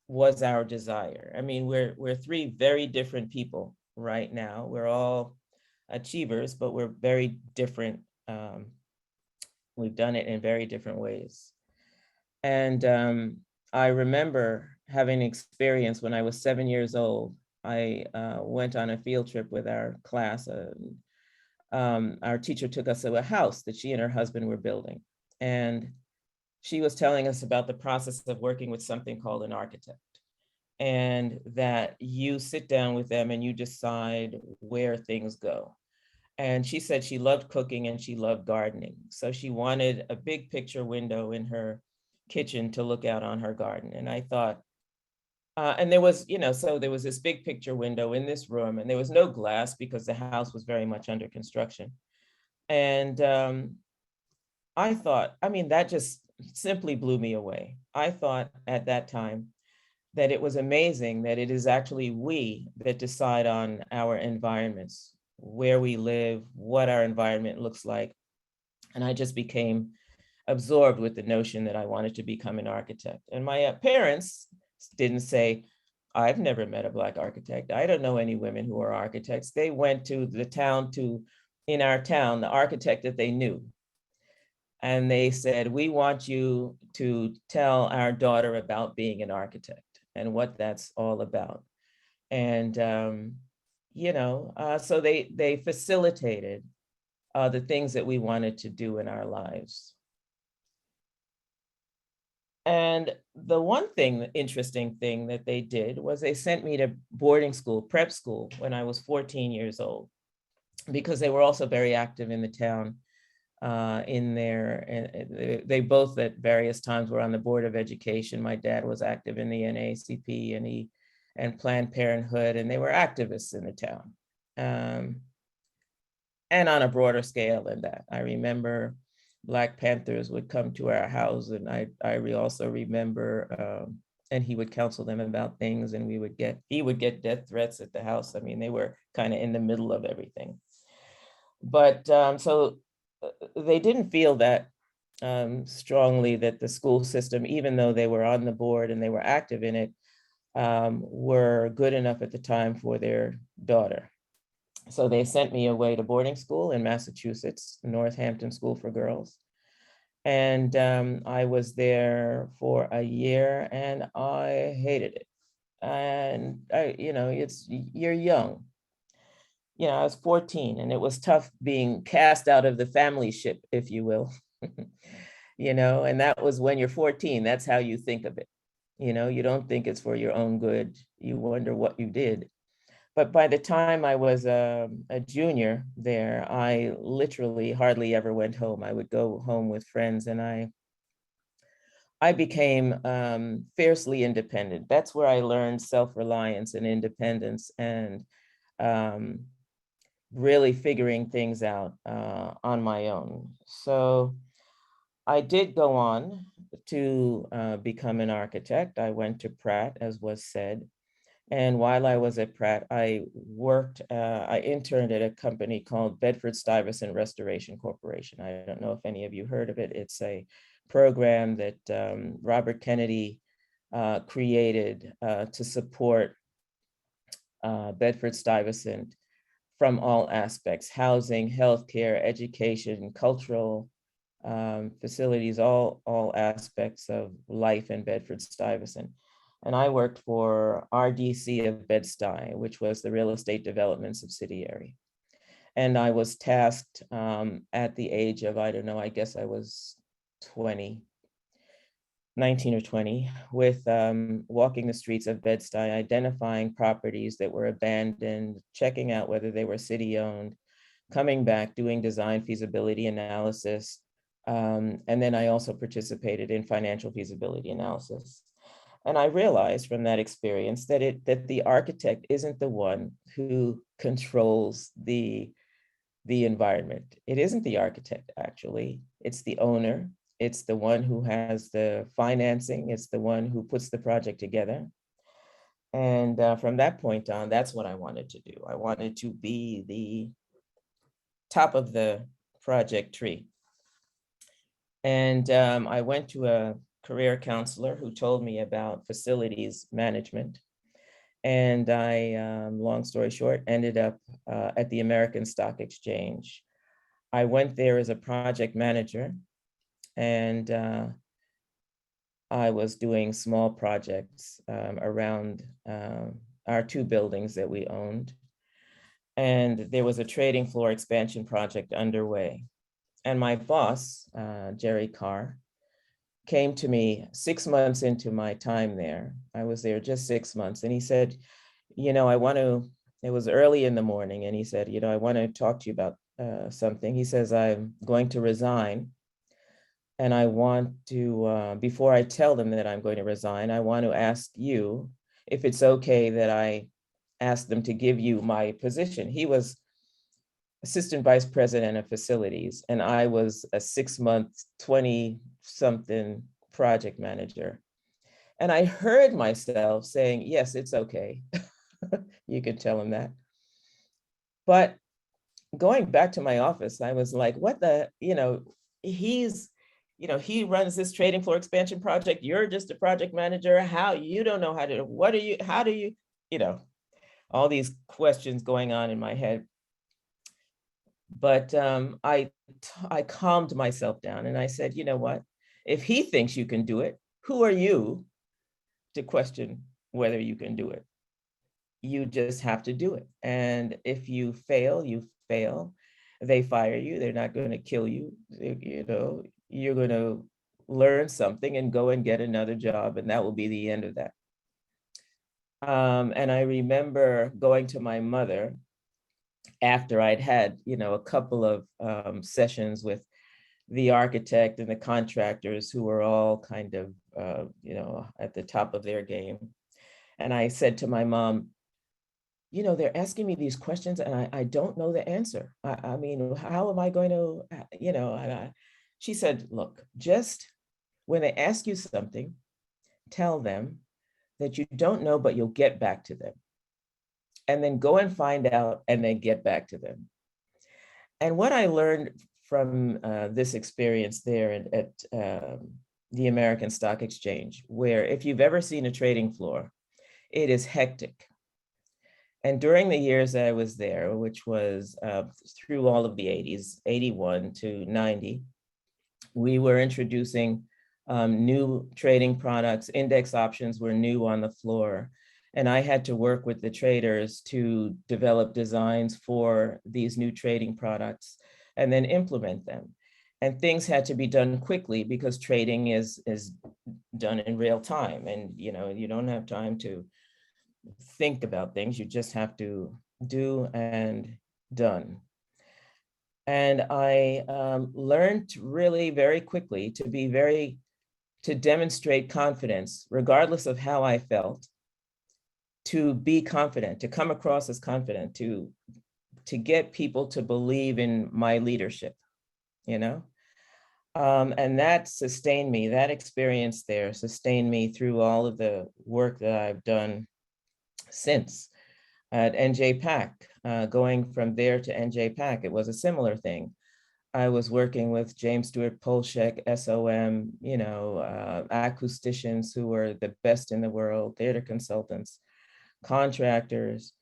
was our desire. I mean, we're 3 very different people right now. We're all achievers, but we're very different. We've done it in very different ways. And I remember having an experience when I was 7 years old. I went on a field trip with our class. Our teacher took us to a house that she and her husband were building. And she was telling us about the process of working with something called an architect. And that you sit down with them and you decide where things go. And she said she loved cooking and she loved gardening. So she wanted a big picture window in her kitchen to look out on her garden. And I thought, and there was, so there was this big picture window in this room, and there was no glass because the house was very much under construction. And I thought, I mean, that just simply blew me away. I thought at that time that it was amazing that it is actually we that decide on our environments, where we live, what our environment looks like. And I just became absorbed with the notion that I wanted to become an architect. And my parents didn't say, I've never met a Black architect. I don't know any women who are architects. They went to the town in our town, the architect that they knew. And they said, we want you to tell our daughter about being an architect and what that's all about. And, so they facilitated the things that we wanted to do in our lives. And the one thing, the interesting thing that they did was they sent me to boarding school, prep school, when I was 14 years old, because they were also very active in the town and they both at various times were on the Board of Education. My dad was active in the NAACP and Planned Parenthood, and they were activists in the town. And on a broader scale than that. I remember Black Panthers would come to our house, and I also remember, and he would counsel them about things, and he would get death threats at the house. I mean, they were kind of in the middle of everything. But so they didn't feel that strongly that the school system, even though they were on the board and they were active in it, were good enough at the time for their daughter. So they sent me away to boarding school in Massachusetts, Northampton School for Girls. And I was there for a year and I hated it. And you're young. I was 14 and it was tough being cast out of the family ship, if you will. And that was when you're 14, that's how you think of it. You don't think it's for your own good. You wonder what you did. But by the time I was a junior there, I literally hardly ever went home. I would go home with friends, and I became fiercely independent. That's where I learned self-reliance and independence and really figuring things out on my own. So I did go on to become an architect. I went to Pratt, as was said. And while I was at Pratt, I interned at a company called Bedford-Stuyvesant Restoration Corporation. I don't know if any of you heard of it. It's a program that Robert Kennedy created to support Bedford-Stuyvesant from all aspects: housing, healthcare, education, cultural facilities, all aspects of life in Bedford-Stuyvesant. And I worked for RDC of Bed-Stuy, which was the real estate development subsidiary. And I was tasked at the age of, I don't know, I guess I was 19 or 20, with walking the streets of Bed-Stuy, identifying properties that were abandoned, checking out whether they were city-owned, coming back, doing design feasibility analysis. And then I also participated in financial feasibility analysis. And I realized from that experience that the architect isn't the one who controls the environment. It isn't the architect, actually. It's the owner. It's the one who has the financing. It's the one who puts the project together. And from that point on, that's what I wanted to do. I wanted to be the top of the project tree. And I went to a career counselor who told me about facilities management. And I, long story short, ended up at the American Stock Exchange. I went there as a project manager, and I was doing small projects around our two buildings that we owned. And there was a trading floor expansion project underway. And my boss, Jerry Carr, came to me 6 months into my time there. I was there just 6 months. And he said, it was early in the morning. And he said, I want to talk to you about something. He says, I'm going to resign. And I want to, before I tell them that I'm going to resign, I want to ask you if it's okay that I ask them to give you my position. He was assistant vice president of facilities, and I was a 6-month, 20-something project manager. And I heard myself saying, yes, it's okay. You could tell him that. But going back to my office, I was like, what the, he runs this trading floor expansion project. You're just a project manager. How, you don't know how to, what are you, how do you, all these questions going on in my head. But I calmed myself down and I said, you know what, if he thinks you can do it, who are you to question whether you can do it? You just have to do it. And if you fail, you fail. They fire you. They're not going to kill you. You're going to learn something and go and get another job. And that will be the end of that. And I remember going to my mother after I'd had, a couple of sessions with the architect and the contractors who were all kind of, at the top of their game. And I said to my mom, they're asking me these questions and I don't know the answer. I mean, how am I going to, she said, look, just when they ask you something, tell them that you don't know, but you'll get back to them. And then go and find out and then get back to them. And what I learned from this experience there at the American Stock Exchange, where if you've ever seen a trading floor, it is hectic. And during the years that I was there, which was through all of the 80s, 81 to 90, we were introducing new trading products. Index options were new on the floor. And I had to work with the traders to develop designs for these new trading products and then implement them. And things had to be done quickly because trading is done in real time. And you don't have time to think about things. You just have to do and done. And I learned really very quickly to demonstrate confidence, regardless of how I felt, to be confident, to come across as confident, to get people to believe in my leadership, and that sustained me. That experience there sustained me through all of the work that I've done since. At NJPAC, going from there to NJPAC, it was a similar thing. I was working with James Stewart Polshek, SOM, acousticians who were the best in the world, theater consultants, contractors.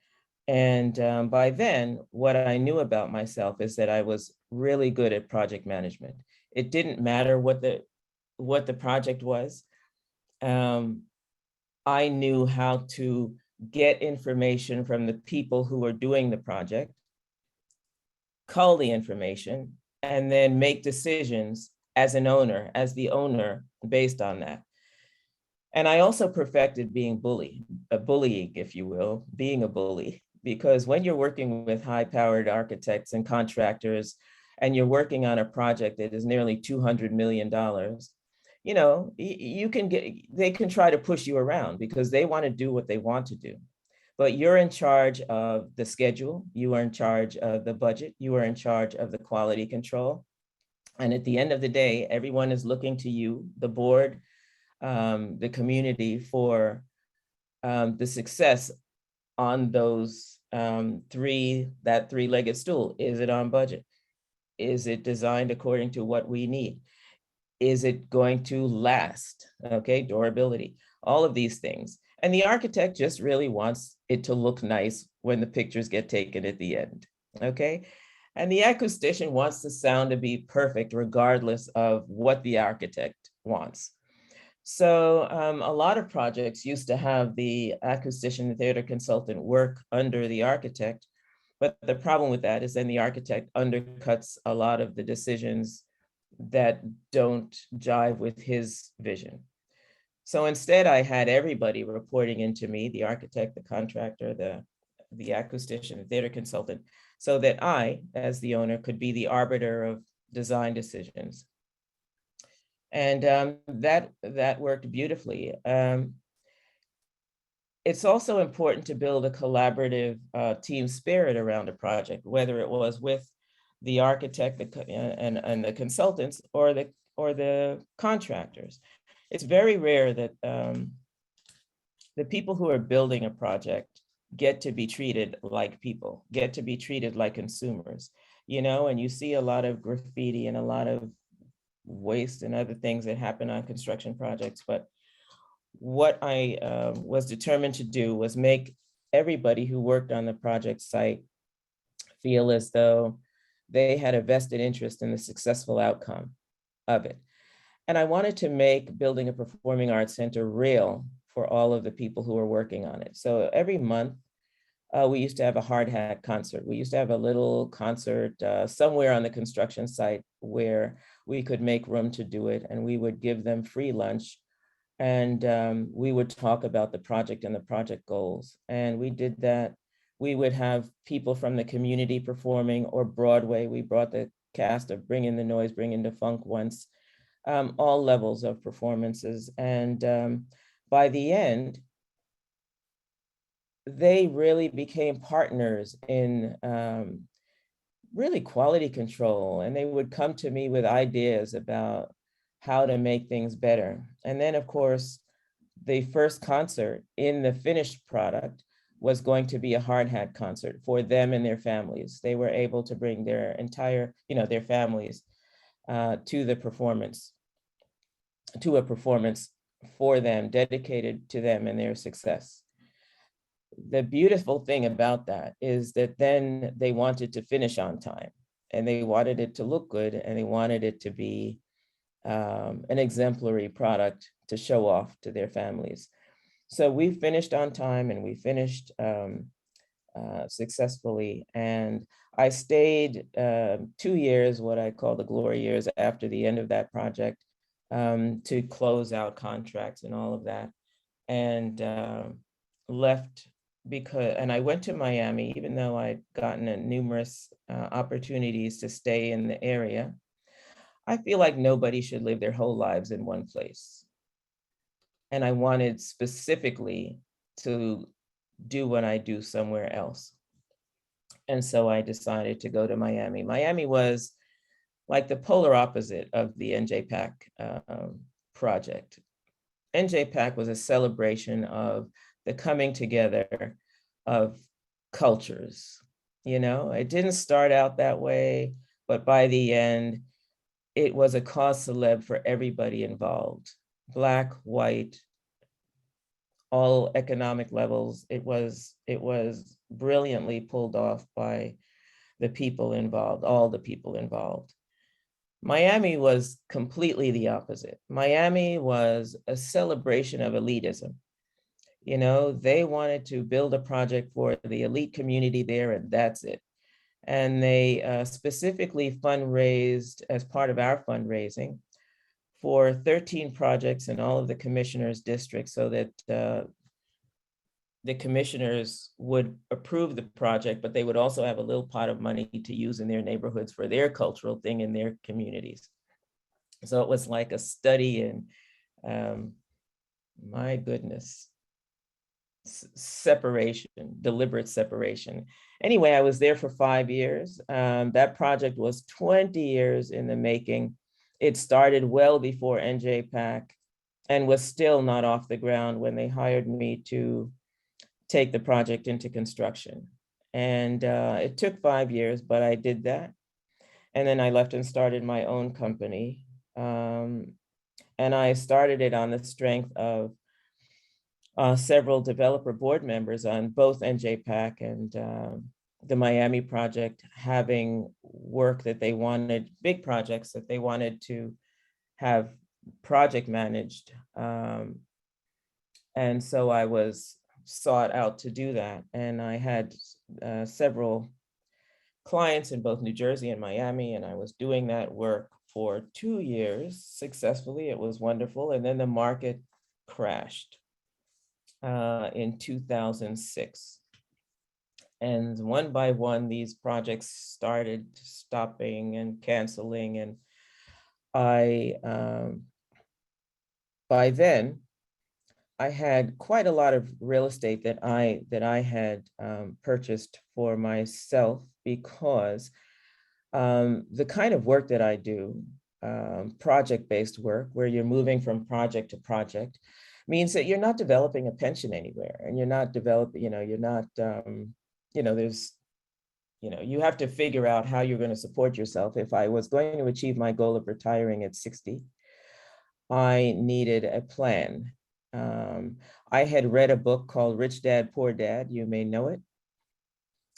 And by then, what I knew about myself is that I was really good at project management. It didn't matter what the project was. I knew how to get information from the people who were doing the project, cull the information, and then make decisions as the owner based on that. And I also perfected being bullying, if you will, being a bully, because when you're working with high-powered architects and contractors, and you're working on a project that is nearly $200 million, they can try to push you around because they want to do what they want to do. But you're in charge of the schedule, you are in charge of the budget, you are in charge of the quality control. And at the end of the day, everyone is looking to you, the board, the community, for the success on those three-legged stool. Is it on budget? Is it designed according to what we need? Is it going to last? Okay, durability, all of these things. And the architect just really wants it to look nice when the pictures get taken at the end, okay? And the acoustician wants the sound to be perfect regardless of what the architect wants. So a lot of projects used to have the acoustician and theater consultant work under the architect, but the problem with that is then the architect undercuts a lot of the decisions that don't jive with his vision. So instead, I had everybody reporting into me, the architect, the contractor, the acoustician, the theater consultant, so that I, as the owner, could be the arbiter of design decisions. And that worked beautifully. it's also important to build a collaborative team spirit around a project, whether it was with the architect and the consultants or the contractors. It's very rare that the people who are building a project get to be treated like people, get to be treated like consumers, you know, and you see a lot of graffiti and a lot of waste and other things that happen on construction projects. But what I was determined to do was make everybody who worked on the project site feel as though they had a vested interest in the successful outcome of it. And I wanted to make building a performing arts center real for all of the people who were working on it. So every month, we used to have a hard hat concert. We used to have a little concert somewhere on the construction site where we could make room to do it. And we would give them free lunch. And we would talk about the project and the project goals. And we did that. We would have people from the community performing, or Broadway. We brought the cast of Bring in the Noise, Bring in the Funk once, all levels of performances. And by the end, they really became partners in really quality control. And they would come to me with ideas about how to make things better. And then, of course, the first concert in the finished product was going to be a hard hat concert for them and their families. They were able to bring their entire, their families to the performance, to a performance for them, dedicated to them and their success. The beautiful thing about that is that then they wanted to finish on time, and they wanted it to look good, and they wanted it to be an exemplary product to show off to their families. So we finished on time, and we finished successfully. And I stayed 2 years, what I call the glory years, after the end of that project, to close out contracts and all of that, and left and I went to Miami, even though I'd gotten numerous opportunities to stay in the area. I feel like nobody should live their whole lives in one place. And I wanted specifically to do what I do somewhere else. And so I decided to go to Miami. Miami was like the polar opposite of the NJPAC project. NJPAC was a celebration of the coming together of cultures. It didn't start out that way, but by the end, it was a cause célèbre for everybody involved, Black, white, all economic levels. It was brilliantly pulled off by the people involved, all the people involved. Miami was completely the opposite. Miami was a celebration of elitism. They wanted to build a project for the elite community there, and that's it. And they specifically fundraised, as part of our fundraising, for 13 projects in all of the commissioners' districts, so that the commissioners would approve the project, but they would also have a little pot of money to use in their neighborhoods for their cultural thing in their communities. So it was like a study in, my goodness, separation, deliberate separation. Anyway, I was there for 5 years. That project was 20 years in the making. It started well before NJPAC and was still not off the ground when they hired me to take the project into construction. And it took 5 years, but I did that. And then I left and started my own company. And I started it on the strength of several developer board members on both NJPAC and the Miami project, having work that they wanted, big projects that they wanted to have project managed. And so I was sought out to do that. And I had several clients in both New Jersey and Miami, and I was doing that work for 2 years successfully. It was wonderful. And then the market crashed in 2006. And one by one, these projects started stopping and canceling. And I, by then, I had quite a lot of real estate that I had purchased for myself because the kind of work that I do, project-based work, where you're moving from project to project, means that you're not developing a pension anywhere, and you're not developing, you're not, there's, you have to figure out how you're going to support yourself. If I was going to achieve my goal of retiring at 60, I needed a plan. I had read a book called Rich Dad, Poor Dad. You may know it.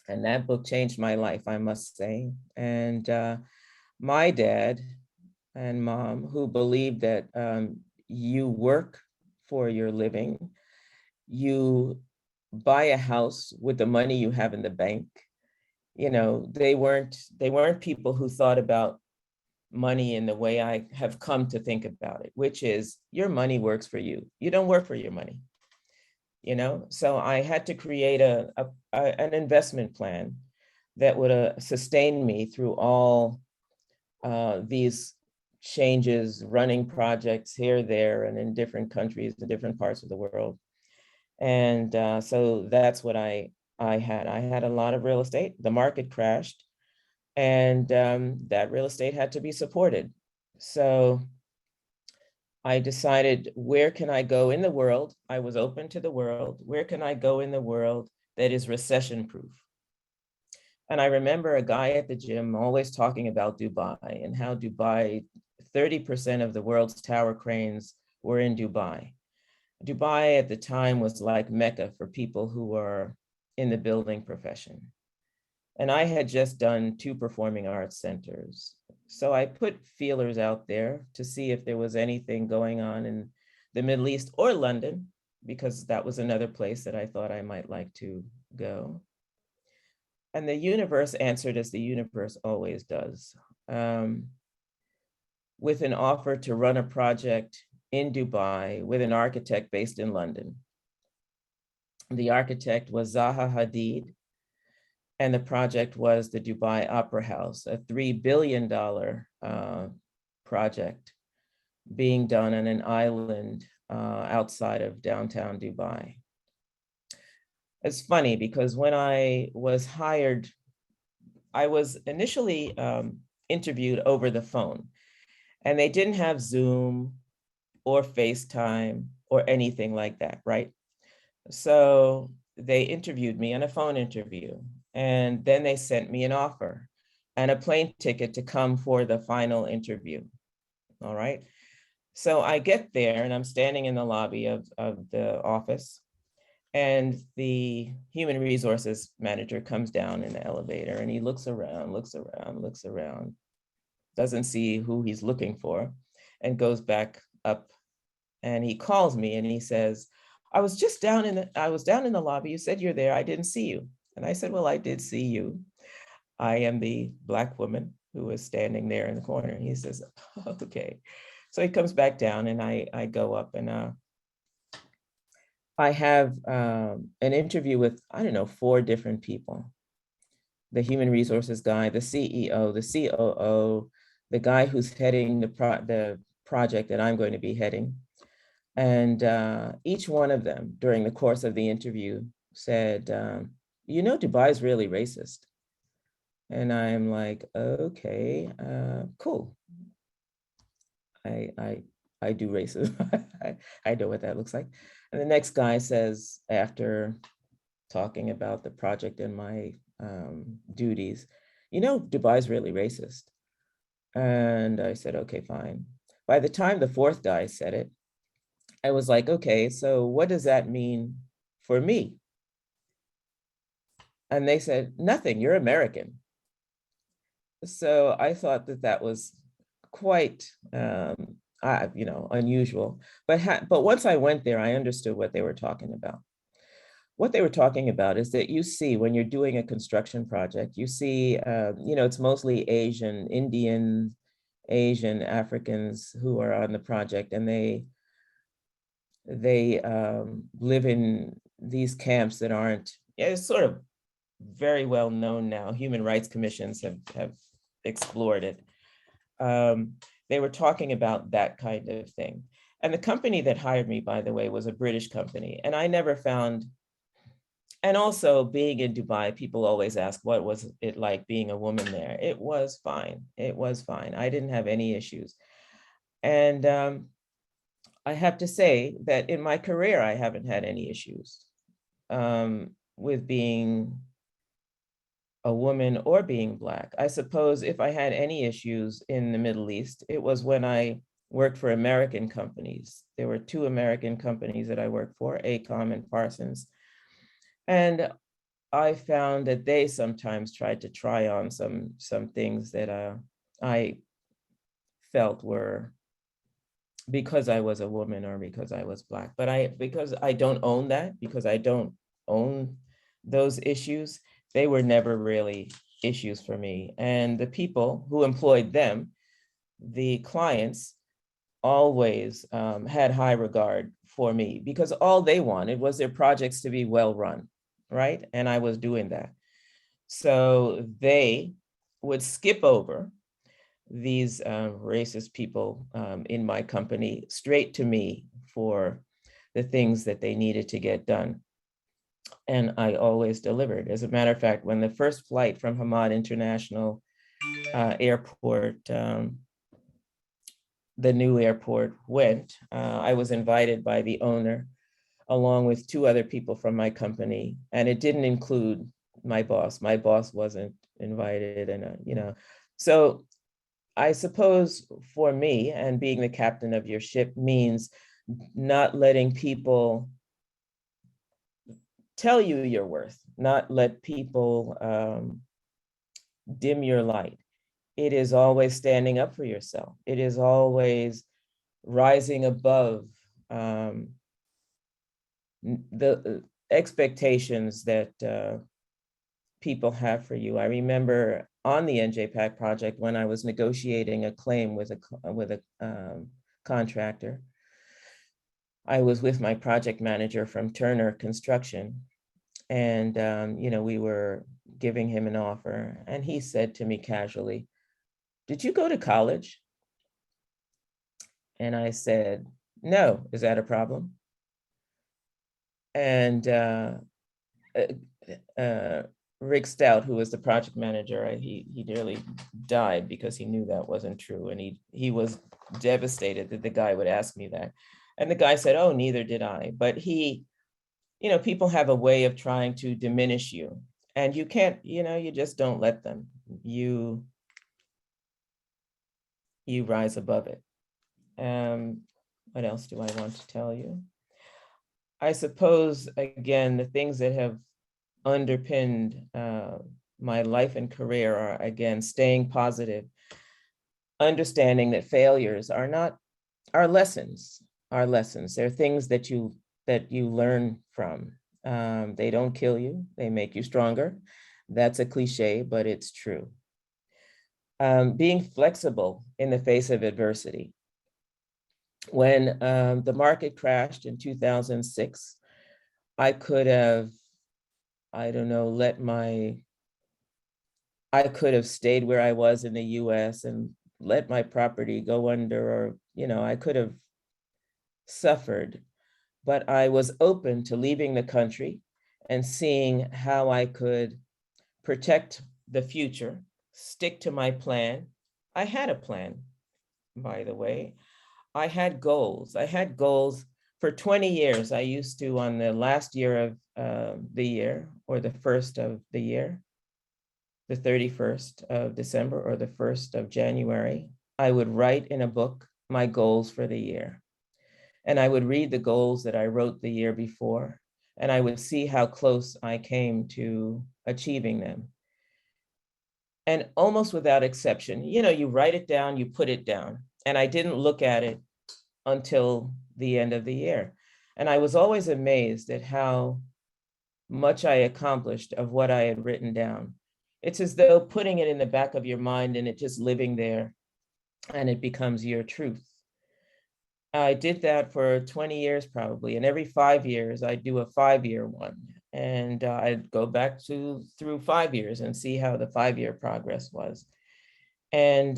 And that book changed my life, I must say. And my dad and mom, who believed that you work for your living, you buy a house with the money you have in the bank. They weren't people who thought about money in the way I have come to think about it, which is your money works for you. You don't work for your money. So I had to create an investment plan that would sustain me through all these changes, running projects here, there, and in different countries, in different parts of the world. And so that's what I had. I had a lot of real estate. The market crashed, and that real estate had to be supported. So I decided, where can I go in the world? I was open to the world. Where can I go in the world that is recession-proof? And I remember a guy at the gym always talking about Dubai and how Dubai, 30% of the world's tower cranes were in Dubai. Dubai at the time was like Mecca for people who were in the building profession. And I had just done 2 performing arts centers. So I put feelers out there to see if there was anything going on in the Middle East or London, because that was another place that I thought I might like to go. And the universe answered as the universe always does, with an offer to run a project in Dubai with an architect based in London. The architect was Zaha Hadid, and the project was the Dubai Opera House, a $3 billion project being done on an island outside of downtown Dubai. It's funny because when I was hired, I was initially interviewed over the phone, and they didn't have Zoom or FaceTime or anything like that, right? So they interviewed me on a phone interview, and then they sent me an offer and a plane ticket to come for the final interview. All right. So I get there and I'm standing in the lobby of the office, and the human resources manager comes down in the elevator, and he looks around, doesn't see who he's looking for, and goes back up, and he calls me and he says, I was down in the lobby. You said you're there. I didn't see you. And I said, well, I did see you. I am the Black woman who was standing there in the corner. And he says, okay. So he comes back down, and I go up, and I have an interview with, 4 different people. The human resources guy, the CEO, the COO, the guy who's heading the project that I'm going to be heading. And each one of them during the course of the interview said, Dubai is really racist. And I'm like, okay, cool. I do racism. I know what that looks like. And the next guy says, after talking about the project and my duties, Dubai is really racist. And I said, okay, fine. By the time the 4th guy said it, I was like, okay, so what does that mean for me? And they said, nothing, you're American. So I thought that was quite, unusual. But once I went there, I understood what they were talking about. What they were talking about is that you see, when you're doing a construction project, you see, it's mostly Indian, Asian, Africans who are on the project, and they live in these camps that aren't, it's sort of very well known now. Human rights commissions have explored it. They were talking about that kind of thing. And the company that hired me, by the way, was a British company. And I never found, and also being in Dubai, people always ask, what was it like being a woman there? It was fine. It was fine. I didn't have any issues. And I have to say that in my career, I haven't had any issues with being a woman or being Black. I suppose if I had any issues in the Middle East, it was when I worked for American companies. There were 2 American companies that I worked for, ACOM and Parsons. And I found that they sometimes tried to try on some things that I felt were because I was a woman or because I was Black. But because I don't own that, because I don't own those issues, they were never really issues for me. And the people who employed them, the clients, always had high regard for me because all they wanted was their projects to be well run, right? And I was doing that. So they would skip over these racist people in my company straight to me for the things that they needed to get done. And I always delivered. As a matter of fact, when the first flight from Hamad International Airport, the new airport went, I was invited by the owner along with 2 other people from my company. And it didn't include my boss. My boss wasn't invited. And, so I suppose for me, and being the captain of your ship means not letting people tell you your worth, not let people dim your light. It is always standing up for yourself. It is always rising above the expectations that people have for you. I remember on the NJPAC project when I was negotiating a claim with a contractor, I was with my project manager from Turner Construction, and we were giving him an offer, and he said to me casually, "Did you go to college?" And I said, "No, is that a problem?" And Rick Stout, who was the project manager, he nearly died because he knew that wasn't true. And he was devastated that the guy would ask me that. And the guy said, "Oh, neither did I." But people have a way of trying to diminish you. And you can't, you just don't let them. You rise above it. What else do I want to tell you? I suppose, again, the things that have underpinned my life and career are, again, staying positive, understanding that failures are lessons. They're things that you learn from. They don't kill you, they make you stronger. That's a cliche, but it's true. Being flexible in the face of adversity. When the market crashed in 2006, I could have, I could have stayed where I was in the US and let my property go under, or, I could have suffered, but I was open to leaving the country and seeing how I could protect the future, stick to my plan. I had a plan, by the way. I had goals. For 20 years. I used to, on the last year of the year, or the first of the year, the 31st of December or the 1st of January, I would write in a book my goals for the year. And I would read the goals that I wrote the year before, and I would see how close I came to achieving them. And almost without exception, you write it down, you put it down. And I didn't look at it until the end of the year. And I was always amazed at how much I accomplished of what I had written down. It's as though putting it in the back of your mind and it just living there, and it becomes your truth. I did that for 20 years probably, and every 5 years I do a 5-year one. And I'd go back through 5 years and see how the 5-year progress was. And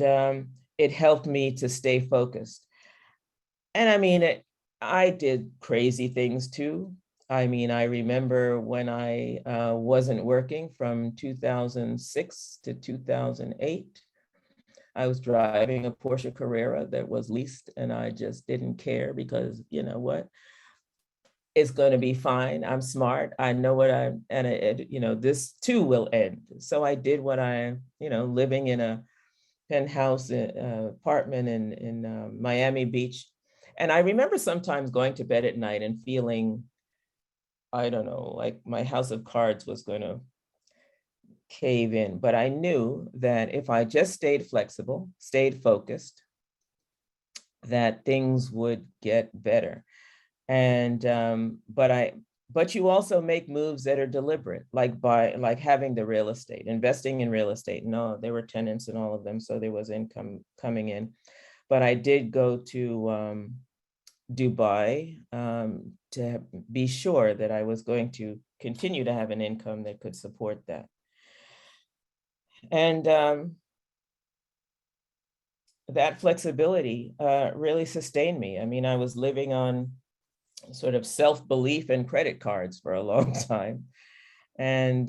it helped me to stay focused. And I mean, I did crazy things too. I mean, I remember when I wasn't working from 2006 to 2008, I was driving a Porsche Carrera that was leased, and I just didn't care because, you know what? It's going to be fine. I'm smart. I know what I'm, and this too will end. So I did what living in a penthouse apartment in Miami Beach. And I remember sometimes going to bed at night and feeling, I don't know, like my house of cards was going to cave in. But I knew that if I just stayed flexible, stayed focused, that things would get better. And but you also make moves that are deliberate, like having the real estate, investing in real estate. No, there were tenants in all of them, so there was income coming in. But I did go to Dubai to be sure that I was going to continue to have an income that could support that. And that flexibility really sustained me. I mean, I was living on sort of self-belief and credit cards for a long time. And,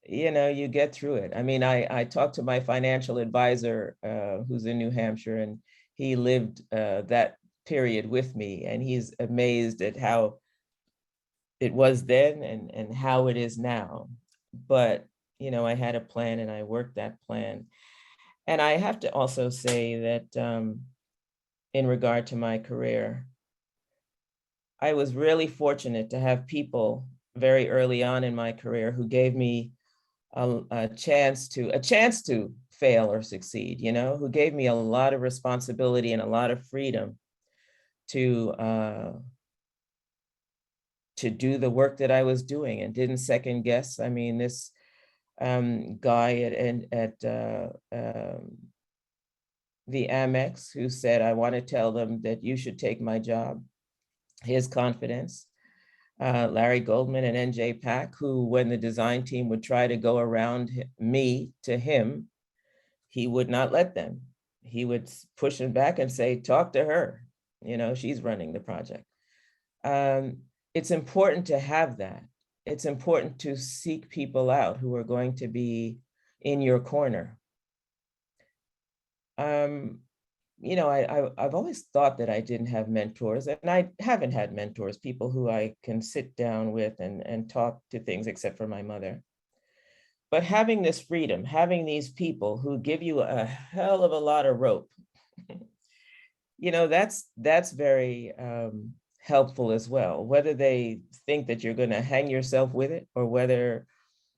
you get through it. I mean, I talked to my financial advisor who's in New Hampshire, and he lived that period with me, and he's amazed at how it was then and how it is now. But, I had a plan and I worked that plan. And I have to also say that in regard to my career, I was really fortunate to have people very early on in my career who gave me a chance to fail or succeed, who gave me a lot of responsibility and a lot of freedom to do the work that I was doing and didn't second guess. I mean, this guy at the Amex who said, I want to tell them that you should take my job. His confidence, Larry Goldman and NJ Pack, who when the design team would try to go around me to him, he would not let them. He would push him back and say, talk to her. She's running the project. It's important to have that. It's important to seek people out who are going to be in your corner. I've always thought that I didn't have mentors, and I haven't had mentors, people who I can sit down with and talk to things, except for my mother. But having this freedom, having these people who give you a hell of a lot of rope, that's very helpful as well. Whether they think that you're going to hang yourself with it, or whether,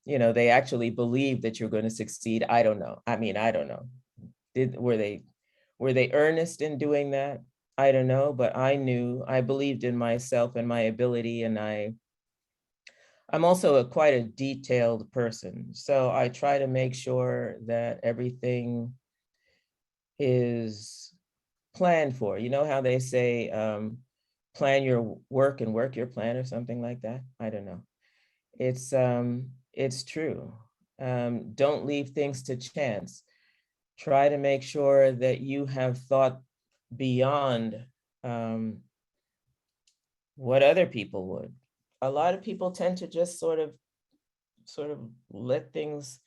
they actually believe that you're going to succeed, I don't know. I mean, I don't know. Were they earnest in doing that? I don't know, but I believed in myself and my ability, and I'm also quite a detailed person. So I try to make sure that everything is planned for. You know how they say, plan your work and work your plan, or something like that? I don't know. It's true. Don't leave things to chance. Try to make sure that you have thought beyond what other people would. A lot of people tend to just sort of let things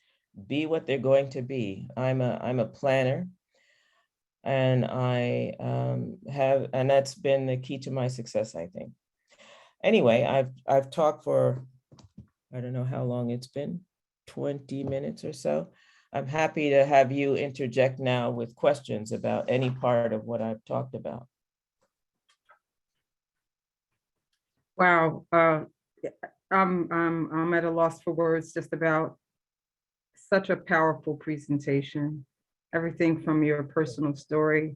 be what they're going to be. I'm a planner, and and that's been the key to my success, I think. Anyway, I've talked for, I don't know how long it's been, 20 minutes or so. I'm happy to have you interject now with questions about any part of what I've talked about. Wow, I'm at a loss for words just about such a powerful presentation. Everything from your personal story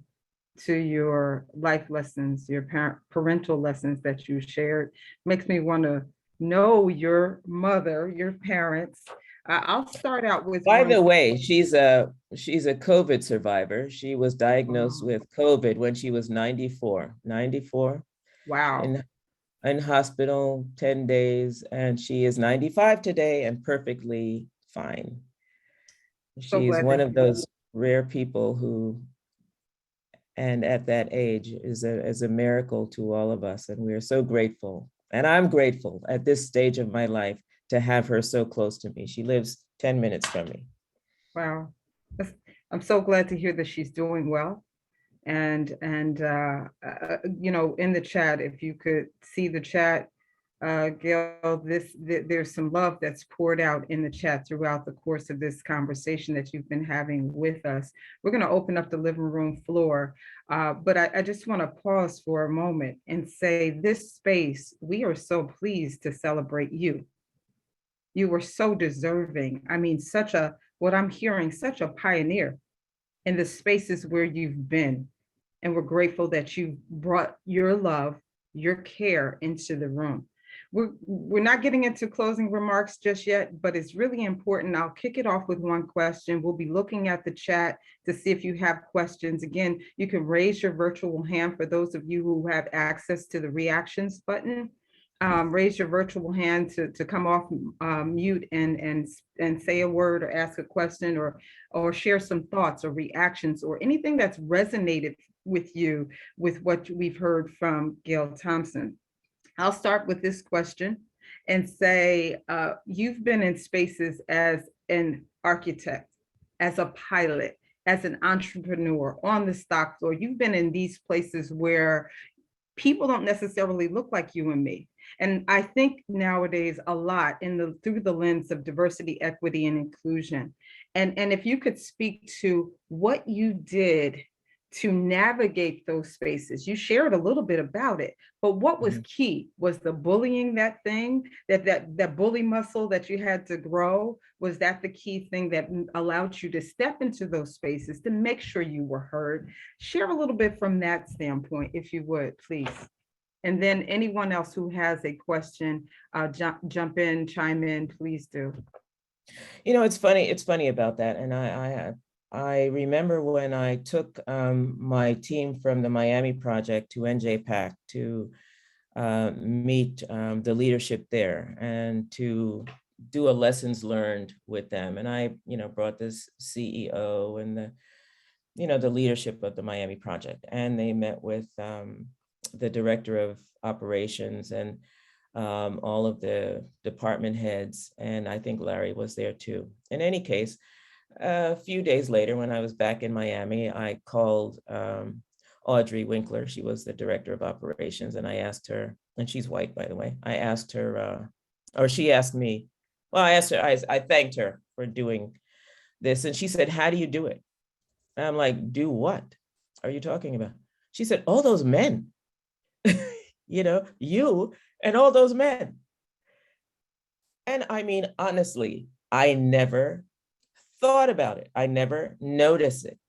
to your life lessons, your parental lessons that you shared, makes me want to know your mother, your parents. I'll start out with. By the way, she's a COVID survivor. She was diagnosed with COVID when she was 94. Wow. In hospital 10 days, and she is 95 today and perfectly fine. She's one of those rare people who and at that age is a miracle to all of us. And we are so grateful. And I'm grateful at this stage of my life to have her so close to me. She lives 10 minutes from me. Wow. I'm so glad to hear that she's doing well. And you know, in the chat, if you could see the chat, Gail, there's some love that's poured out in the chat throughout the course of this conversation that you've been having with us. We're going to open up the living room floor, but I just want to pause for a moment and say this space, we are so pleased to celebrate you. You were so deserving. I mean, what I'm hearing, such a pioneer in the spaces where you've been. And we're grateful that you brought your love, your care into the room. We're not getting into closing remarks just yet, but it's really important. I'll kick it off with one question. We'll be looking at the chat to see if you have questions. Again, you can raise your virtual hand for those of you who have access to the reactions button. Raise your virtual hand to come off mute and say a word or ask a question or share some thoughts or reactions or anything that's resonated with you with what we've heard from Gail Thompson. I'll start with this question and say, you've been in spaces as an architect, as a pilot, as an entrepreneur on the stock floor. You've been in these places where people don't necessarily look like you and me. And I think nowadays a lot through the lens of diversity, equity, and inclusion. And if you could speak to what you did to navigate those spaces. You shared a little bit about it, but what was key? Was the bullying that thing, that bully muscle that you had to grow? Was that the key thing that allowed you to step into those spaces to make sure you were heard? Share a little bit from that standpoint, if you would, please. And then anyone else who has a question, jump in, chime in, please do. You know, it's funny about that. And I remember when I took my team from the Miami project to NJPAC to meet the leadership there and to do a lessons learned with them. And I, brought this CEO and the leadership of the Miami project, and they met with the director of operations and all of the department heads. And I think Larry was there too. In any case, a few days later, when I was back in Miami, I called Audrey Winkler. She was the director of operations. And I asked her, and she's white, by the way. I asked her, or she asked me, well, I asked her, I thanked her for doing this. And she said, how do you do it? And I'm like, do what are you talking about? She said, all those men, you and all those men. And I mean, honestly, I never thought about it. I never noticed it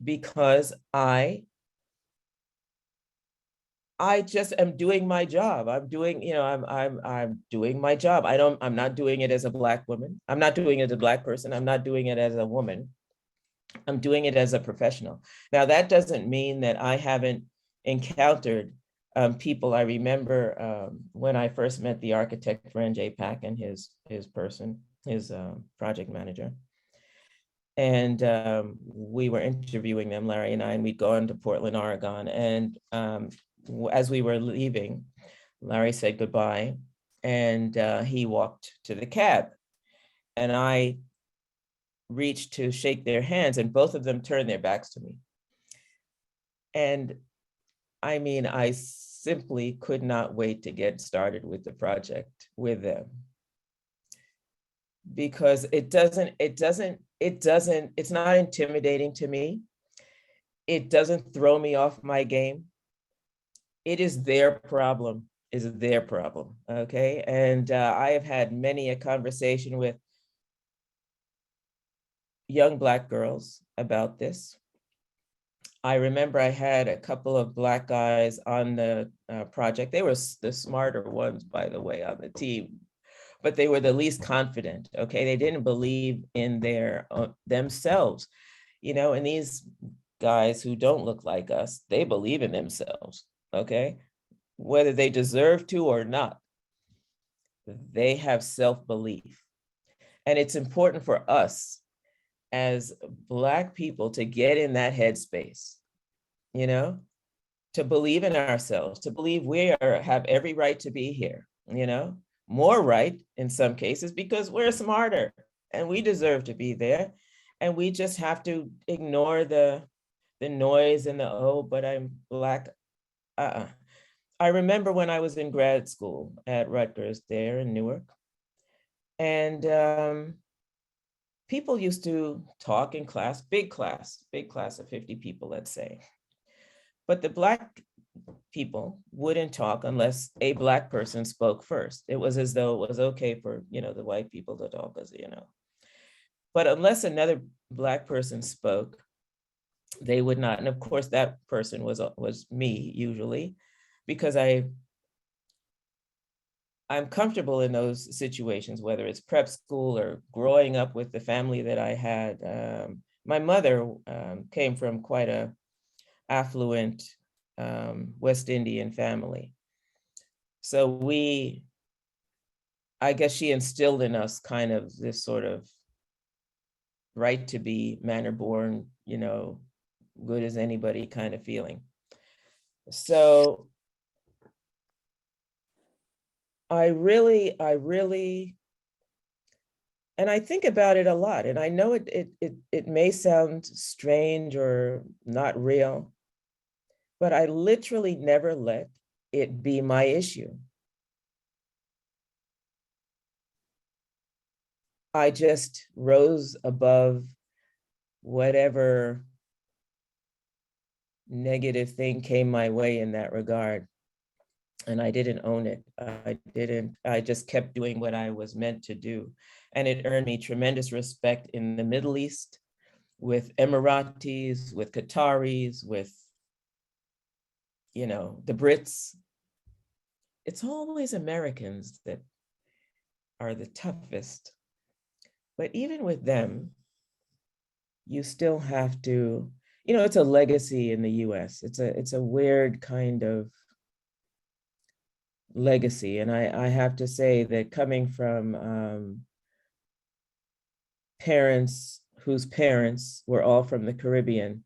because I just am doing my job. I'm doing my job. I'm not doing it as a Black woman. I'm not doing it as a Black person. I'm not doing it as a woman. I'm doing it as a professional. Now, that doesn't mean that I haven't encountered people. I remember when I first met the architect for NJPAC and his project manager. And we were interviewing them, Larry and I, and we'd gone to Portland, Oregon. And as we were leaving, Larry said goodbye and he walked to the cab. And I reached to shake their hands and both of them turned their backs to me. And I mean, I simply could not wait to get started with the project with them. Because it's not intimidating to me. It doesn't throw me off my game. It is their problem, okay? And I have had many a conversation with young Black girls about this. I remember I had a couple of Black guys on the project. They were the smarter ones, by the way, on the team. But they were the least confident, okay? They didn't believe in themselves, and these guys who don't look like us, they believe in themselves, okay? Whether they deserve to or not, they have self-belief. And it's important for us as Black people to get in that headspace you know, to believe in ourselves, to believe have every right to be here, you know, more right in some cases because we're smarter and we deserve to be there. And we just have to ignore the noise and the, oh, but I'm Black. I remember when I was in grad school at Rutgers there in Newark, and people used to talk in class, big class of 50 people, let's say. But the Black people wouldn't talk unless a Black person spoke first. It was as though it was okay for, you know, the white people to talk, as you know. But unless another Black person spoke, they would not. And of course, that person was me usually, because I'm comfortable in those situations, whether it's prep school or growing up with the family that I had. My mother came from quite a affluent West Indian family. So I guess she instilled in us kind of this sort of right to be manner born, you know, good as anybody kind of feeling. So I really, and I think about it a lot, and I know it may sound strange or not real, but I literally never let it be my issue. I just rose above whatever negative thing came my way in that regard. And I didn't own it. I just kept doing what I was meant to do. And it earned me tremendous respect in the Middle East, with Emiratis, with Qataris, with, you know, the Brits. It's always Americans that are the toughest. But even with them, you still have to, you know, it's a legacy in the US. It's a weird kind of legacy. And I have to say that coming from parents whose parents were all from the Caribbean,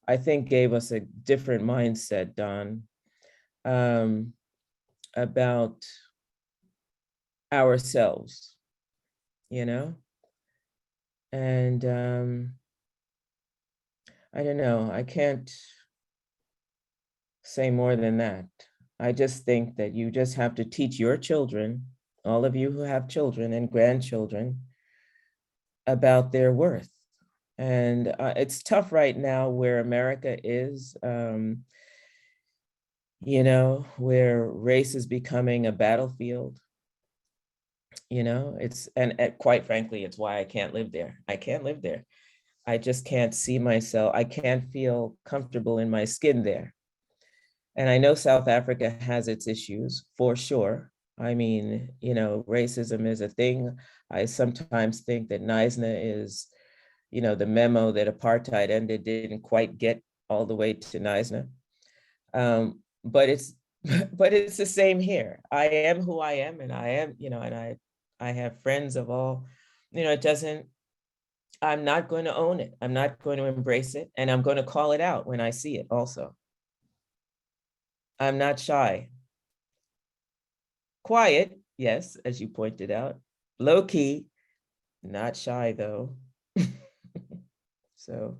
I think gave us a different mindset, Don, about ourselves, you know? And I don't know, I can't say more than that. I just think that you just have to teach your children, all of you who have children and grandchildren, about their worth. And it's tough right now where America is, you know, where race is becoming a battlefield. You know, and quite frankly, it's why I can't live there. I can't live there. I just can't see myself. I can't feel comfortable in my skin there. And I know South Africa has its issues for sure. I mean, you know, racism is a thing. I sometimes think that Neisner is, you know, the memo that apartheid ended didn't quite get all the way to Neisner. But it's the same here. I am who I am, and I am, you know, and I have friends of all, you know, I'm not going to own it. I'm not going to embrace it. And I'm going to call it out when I see it also. I'm not shy. Quiet, yes, as you pointed out. Low key, not shy though. So.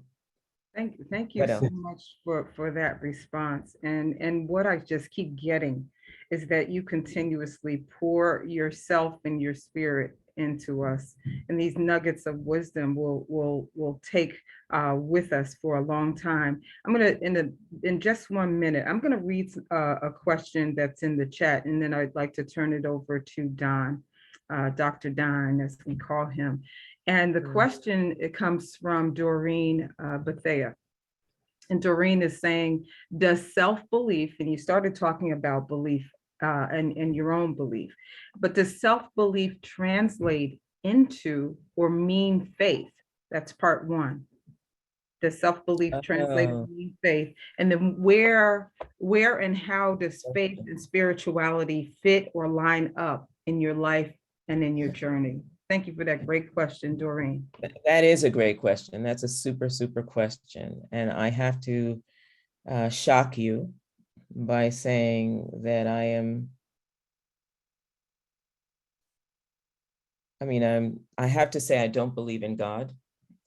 Thank you so much for that response. And what I just keep getting is that you continuously pour yourself and your spirit into us, and these nuggets of wisdom will take with us for a long time. I'm gonna in just 1 minute, I'm gonna read a question that's in the chat, and then I'd like to turn it over to Don, Dr. Don, as we call him. And the question, it comes from Doreen Bethea. And Doreen is saying, does self-belief, and you started talking about belief and your own belief, but does self-belief translate into or mean faith? That's part one. Does self-belief translate to mean faith? And then where and how does faith and spirituality fit or line up in your life and in your journey? Thank you for that great question, Doreen. That is a great question. That's a super, super question. And I have to shock you by saying that I have to say I don't believe in God.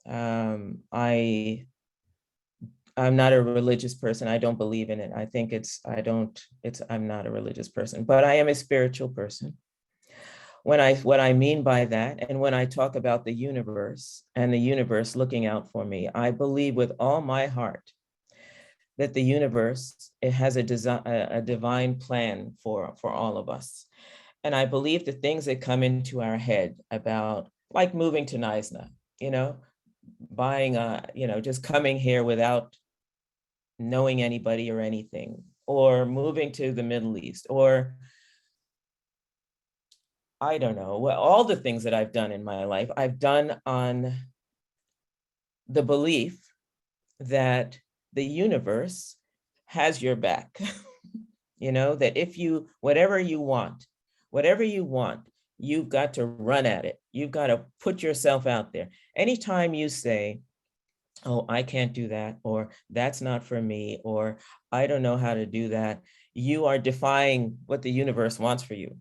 I'm not a religious person. I don't believe in it. I think I'm not a religious person, but I am a spiritual person. What I mean by that, and when I talk about the universe and the universe looking out for me, I believe with all my heart that the universe, it has a divine plan for all of us. And I believe the things that come into our head about, like moving to Neisner, buying just coming here without knowing anybody or anything, or moving to the Middle East, or I don't know, well, all the things that I've done in my life, I've done on the belief that the universe has your back. That if whatever you want, you've got to run at it. You've got to put yourself out there. Anytime you say, oh, I can't do that, or that's not for me, or I don't know how to do that, you are defying what the universe wants for you.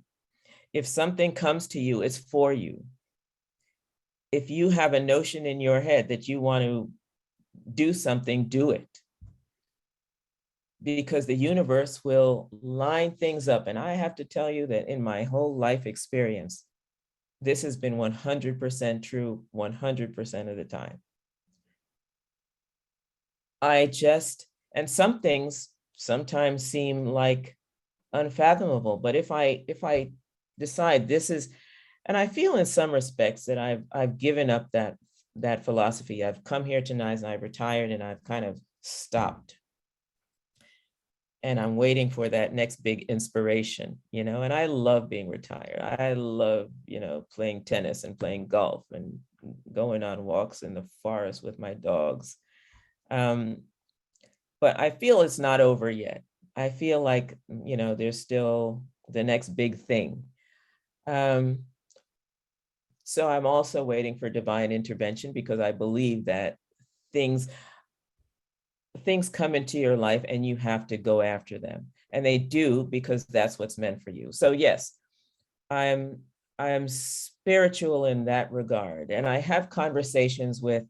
If something comes to you, it's for you. If you have a notion in your head that you want to do something, do it. Because the universe will line things up. And I have to tell you that in my whole life experience, this has been 100% true 100% of the time. And some things sometimes seem like unfathomable, but if I decide this is, and I feel in some respects that I've given up that philosophy. I've come here tonight and I've retired and I've kind of stopped. And I'm waiting for that next big inspiration, and I love being retired. I love, playing tennis and playing golf and going on walks in the forest with my dogs. But I feel it's not over yet. I feel like, there's still the next big thing. So I'm also waiting for divine intervention, because I believe that things come into your life and you have to go after them. And they do, because that's what's meant for you. So yes, I am spiritual in that regard. And I have conversations with,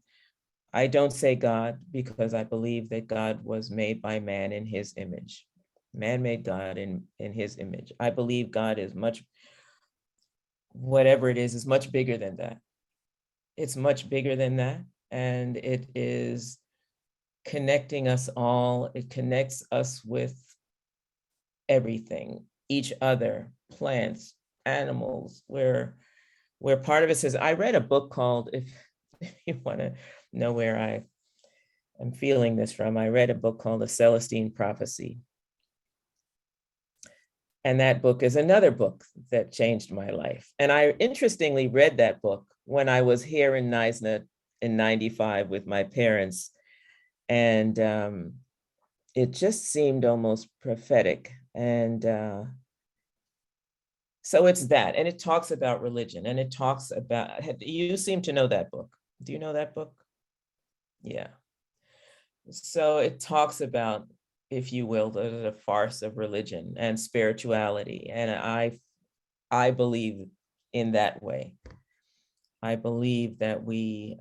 I don't say God, because I believe that God was made by man in his image. Man made God in his image. I believe God is much, whatever it is much bigger than that. It's much bigger than that. And it is connecting us all. It connects us with everything, each other, plants, animals. We're part of it. Says, I read a book called, if you want to know where I'm feeling this from, I read a book called The Celestine Prophecy. And that book is another book that changed my life. And I interestingly read that book when I was here in Neisner in 95 with my parents. And it just seemed almost prophetic. And so it's that. And it talks about religion. And it talks about, you seem to know that book. Do you know that book? Yeah. So it talks about, if you will, the farce of religion and spirituality. And I believe in that way. I believe that we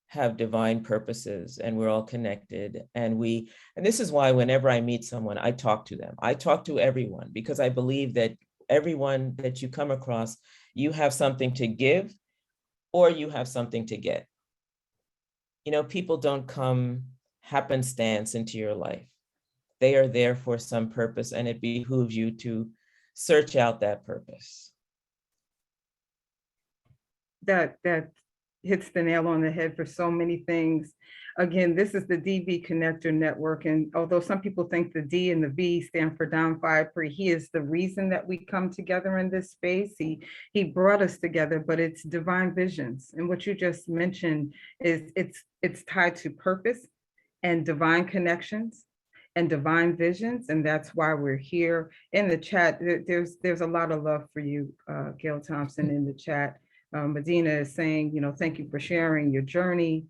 have divine purposes and we're all connected. And this is why whenever I meet someone, I talk to them. I talk to everyone, because I believe that everyone that you come across, you have something to give or you have something to get. People don't come happenstance into your life. They are there for some purpose, and it behooves you to search out that purpose. That hits the nail on the head for so many things. Again, this is the DV Connector Network. And although some people think the D and the V stand for Don Fibri, he is the reason that we come together in this space. He brought us together, but it's divine visions. And what you just mentioned is it's tied to purpose and divine connections and divine visions. And that's why we're here. In the chat, there's a lot of love for you, Gail Thompson, in the chat. Medina is saying, thank you for sharing your journey.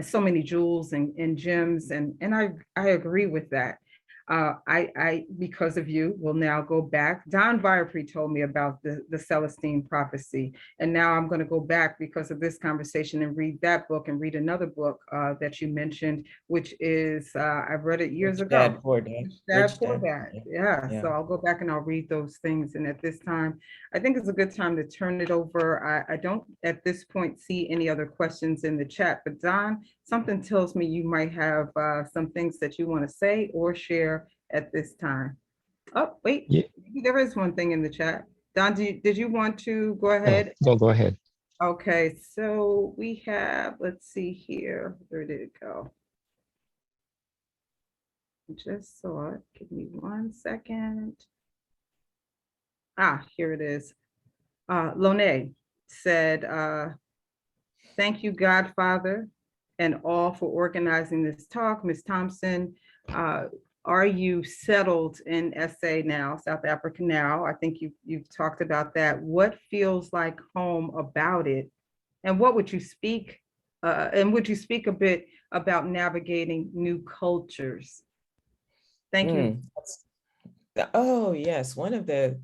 so many jewels and gems, and I agree with that. I, because of you, will now go back. Don Viapre told me about the Celestine prophecy, and now I'm going to go back because of this conversation and read that book and read another book that you mentioned, which is I've read it years Rich ago. Dad, Poor Dad. Rich Dad, Rich Poor Dad. Dad. Yeah. Yeah. So I'll go back and I'll read those things. And at this time, I think it's a good time to turn it over. I don't at this point see any other questions in the chat, but Don, something tells me you might have some things that you want to say or share at this time. Oh, wait, Yeah. there is one thing in the chat. Don, did you want to go Oh, ahead? go ahead. Okay, so we have, let's see here, where did it go? I just saw it, give me 1 second. Ah, here it is. Lone said, thank you, Godfather, and all for organizing this talk. Ms. Thompson, are you settled in SA now, South Africa now? I think you've talked about that. What feels like home about it? And what would you speak, and would you speak a bit about navigating new cultures? Thank you. Oh, yes. One of the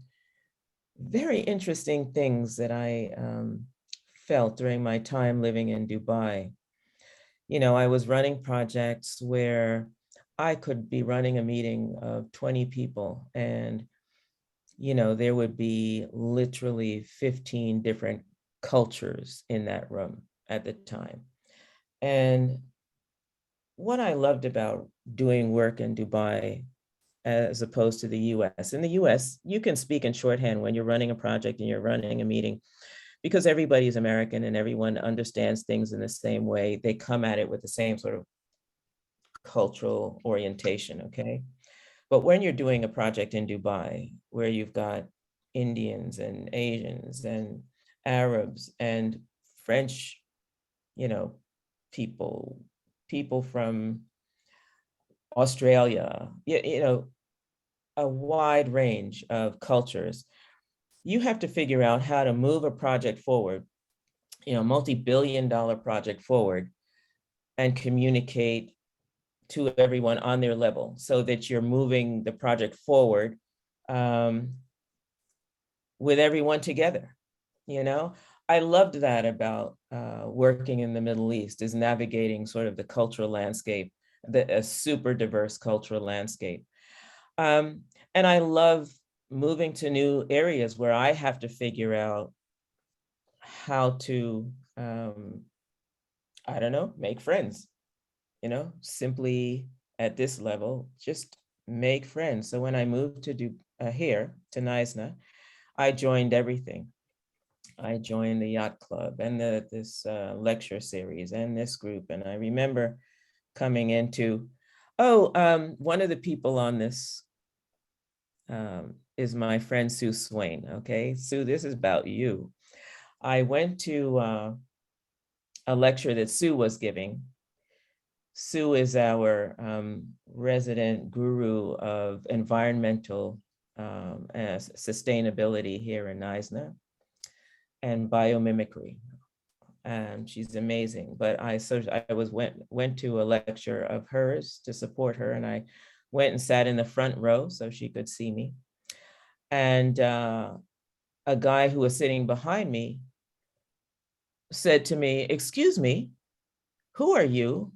very interesting things that I felt during my time living in Dubai, you know, I was running projects where I could be running a meeting of 20 people and, you know, there would be literally 15 different cultures in that room at the time. And what I loved about doing work in Dubai as opposed to the US. In the US, you can speak in shorthand when you're running a project and you're running a meeting because everybody's American and everyone understands things in the same way. They come at it with the same sort of cultural orientation, okay? But when you're doing a project in Dubai, where you've got Indians and Asians and Arabs and French, you know, people from Australia, you know, a wide range of cultures, you have to figure out how to move a project forward, you know, multi-billion-dollar project forward and communicate to everyone on their level so that you're moving the project forward with everyone together, you know? I loved that about working in the Middle East, is navigating sort of the cultural landscape, a super diverse cultural landscape. And I love moving to new areas where I have to figure out how to, I don't know, make friends, you know, simply at this level, just make friends. So when I moved to here to Neisner, I joined everything. I joined the yacht club and this lecture series and this group. And I remember coming into, one of the people on this is my friend Sue Swain. Okay, Sue, this is about you. I went to a lecture that Sue was giving. Sue is our resident guru of environmental sustainability here in Neisner and biomimicry. She's amazing. But I went to a lecture of hers to support her, and I went and sat in the front row so she could see me. And a guy who was sitting behind me said to me, "Excuse me, who are you?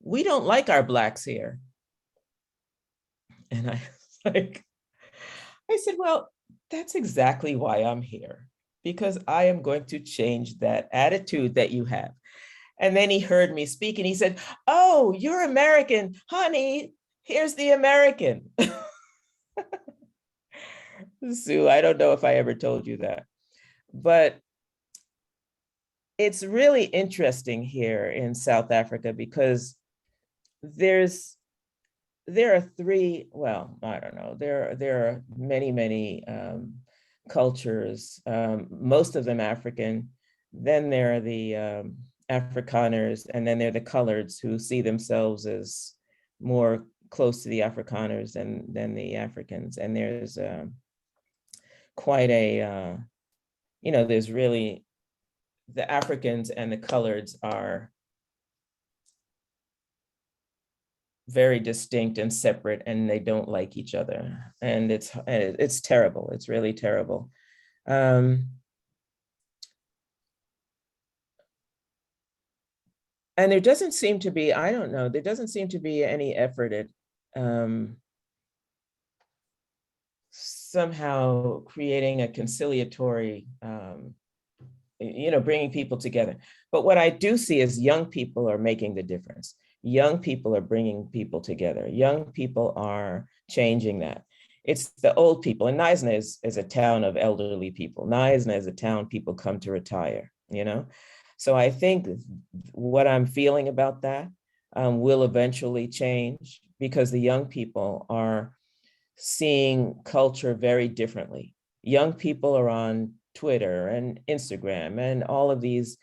We don't like our Blacks here." And I said, well, that's exactly why I'm here, because I am going to change that attitude that you have. And then he heard me speak and he said, "Oh, you're American, honey, here's the American." Sue, I don't know if I ever told you that, but it's really interesting here in South Africa because there are three, well, I don't know, there are many cultures, most of them African. Then there are the Afrikaners, and then there are the coloreds who see themselves as more close to the Afrikaners than the Africans. And there's quite a, you know, there's really, the Africans and the coloreds are very distinct and separate, and they don't like each other. And it's terrible. It's really terrible. And there doesn't seem to be, I don't know, there doesn't seem to be any effort at somehow creating a conciliatory, bringing people together. But what I do see is young people are making the difference. Young people are bringing people together. Young people are changing that. It's the old people. And Neisner is a town of elderly people. Neisner is a town people come to retire, So I think what I'm feeling about that will eventually change, because the young people are seeing culture very differently. Young people are on Twitter and Instagram and all of these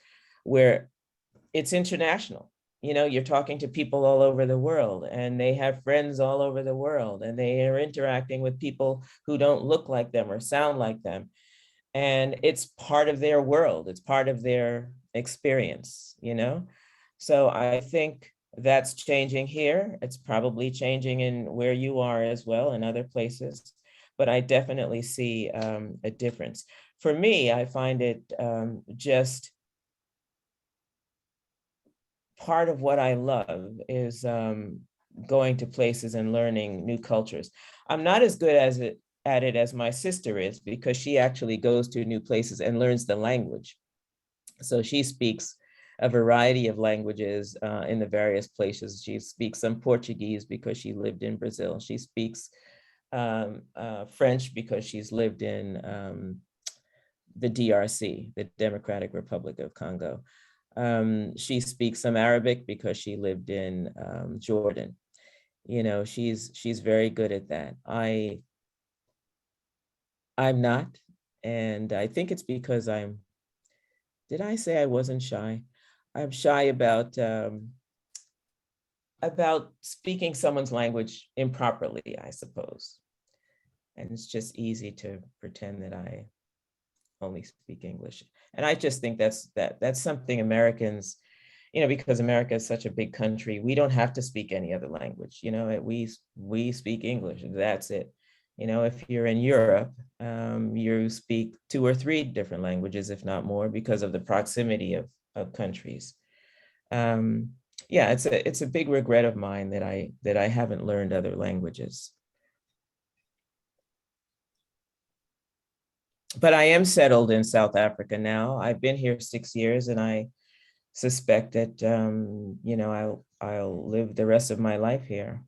where it's international. You're talking to people all over the world, and they have friends all over the world, and they are interacting with people who don't look like them or sound like them. And it's part of their world. It's part of their experience, So I think that's changing here. It's probably changing in where you are as well, in other places. But I definitely see a difference. For me, I find it just part of what I love is going to places and learning new cultures. I'm not as good at it as my sister is, because she actually goes to new places and learns the language. So she speaks a variety of languages in the various places. She speaks some Portuguese because she lived in Brazil. She speaks French because she's lived in the DRC, the Democratic Republic of Congo. She speaks some Arabic because she lived in Jordan. She's very good at that. I'm not, and I think it's because did I say I wasn't shy? I'm shy about speaking someone's language improperly, I suppose. And it's just easy to pretend that I only speak English. And I just think that's something Americans, because America is such a big country, we don't have to speak any other language. We speak English, that's it. If you're in Europe, you speak 2 or 3 different languages, if not more, because of the proximity of countries. Yeah, it's a big regret of mine that I haven't learned other languages. But I am settled in South Africa now. I've been here 6 years, and I suspect that I'll live the rest of my life here.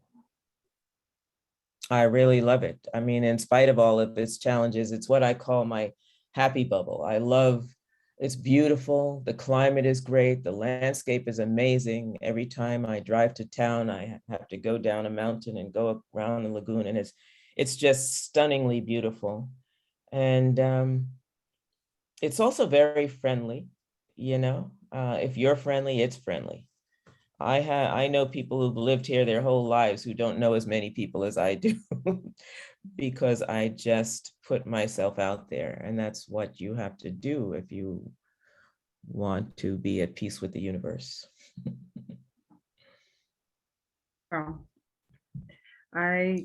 I really love it. I mean, in spite of all of its challenges, it's what I call my happy bubble. It's beautiful. The climate is great. The landscape is amazing. Every time I drive to town, I have to go down a mountain and go around the lagoon, and it's just stunningly beautiful. And it's also very friendly, if you're friendly, it's friendly. I know people who've lived here their whole lives who don't know as many people as I do because I just put myself out there, and that's what you have to do if you want to be at peace with the universe. Oh. I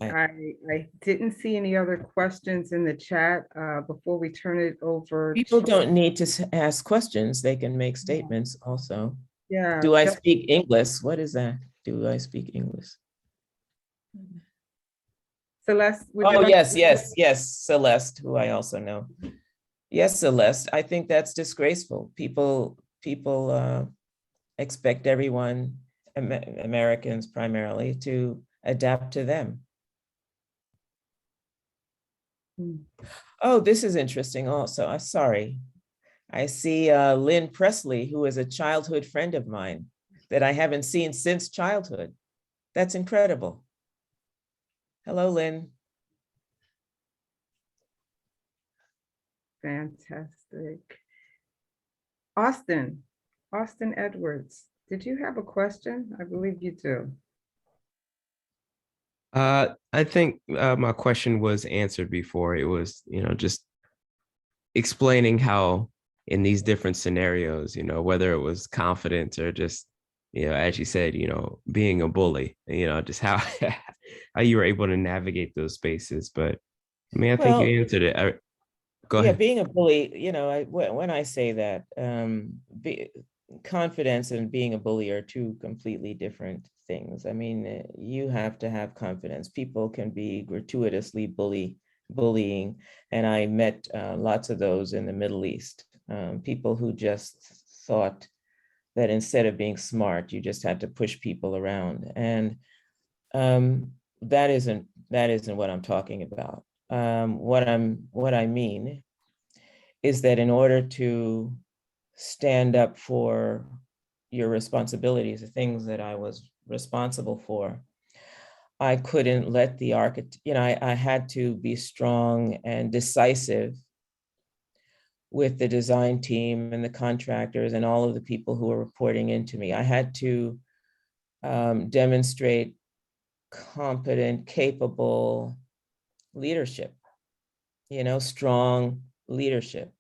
didn't see any other questions in the chat before we turn it over. People don't need to ask questions. They can make statements also. Yeah. Do I speak English? What is that? Do I speak English? Celeste. Oh, yes, Celeste, who I also know. Yes, Celeste, I think that's disgraceful. People expect everyone, Americans primarily, to adapt to them. Oh, this is interesting also. I'm sorry. I see Lynn Presley, who is a childhood friend of mine that I haven't seen since childhood. That's incredible. Hello, Lynn. Fantastic. Austin Edwards, did you have a question? I believe you do. I think my question was answered before. It was, just explaining how in these different scenarios, whether it was confidence or just as you said, being a bully, just how how you were able to navigate those spaces. But I mean, I think you Well, answered it. Go yeah, ahead. being a bully, when I say that, confidence and being a bully are two completely different things. I mean, you have to have confidence. People can be gratuitously bullying, and I met lots of those in the Middle East. People who just thought that instead of being smart, you just had to push people around, and that isn't what I'm talking about. What I mean is that in order to stand up for your responsibilities, the things that I was responsible for, I couldn't let the architect, I had to be strong and decisive with the design team and the contractors and all of the people who were reporting into me. I had to demonstrate competent, capable leadership, strong leadership.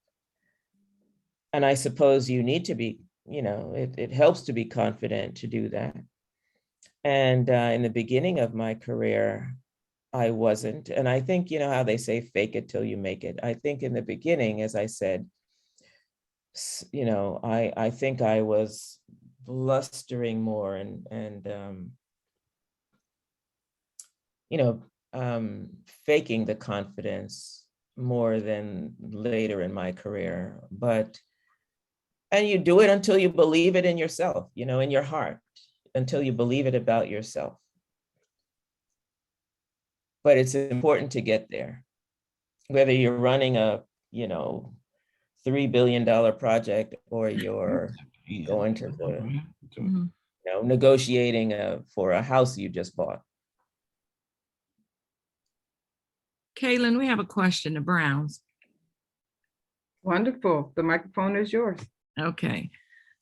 And I suppose you need to be, it helps to be confident to do that. And in the beginning of my career, I wasn't. And I think, how they say, fake it till you make it. I think in the beginning, as I said, I think I was blustering more and faking the confidence more than later in my career. And you do it until you believe it in yourself, in your heart, until you believe it about yourself. But it's important to get there. Whether you're running a, $3 billion project, or you're going to the, negotiating for a house you just bought. Kaylin, we have a question, the Browns. Wonderful. The microphone is yours. Okay.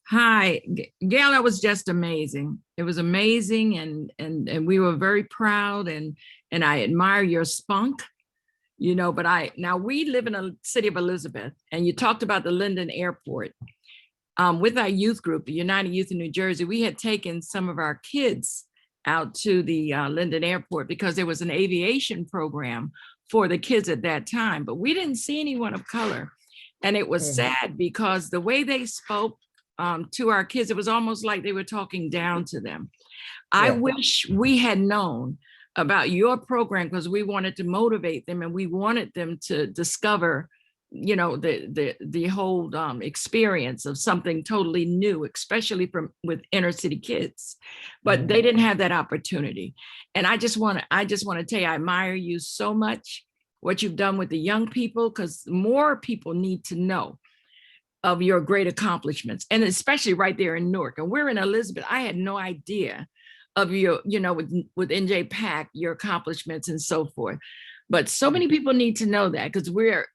Hi, Gail, that was just amazing. It was amazing, and we were very proud, and I admire your spunk, but now we live in a city of Elizabeth, and you talked about the Linden Airport. With our youth group, the United Youth in New Jersey, we had taken some of our kids out to the Linden Airport because there was an aviation program for the kids at that time, but we didn't see anyone of color. And it was sad because the way they spoke to our kids, it was almost like they were talking down to them. Yeah. I wish we had known about your program, because we wanted to motivate them and we wanted them to discover, the whole experience of something totally new, especially with inner city kids. But they didn't have that opportunity. And I just want to tell you, I admire you so much, what you've done with the young people, because more people need to know of your great accomplishments, and especially right there in Newark. And we're in Elizabeth. I had no idea of your, with NJ Pack, your accomplishments and so forth. But so many people need to know that, because we're,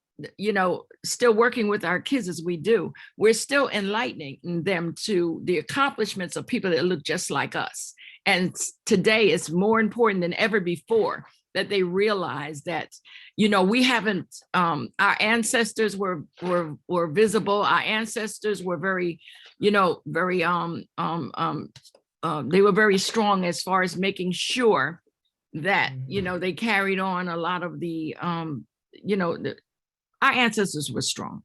still working with our kids as we do. We're still enlightening them to the accomplishments of people that look just like us. And today it's more important than ever before that they realize that, we haven't, our ancestors were visible. Our ancestors were very, very, they were very strong as far as making sure that, they carried on a lot of the, our ancestors were strong.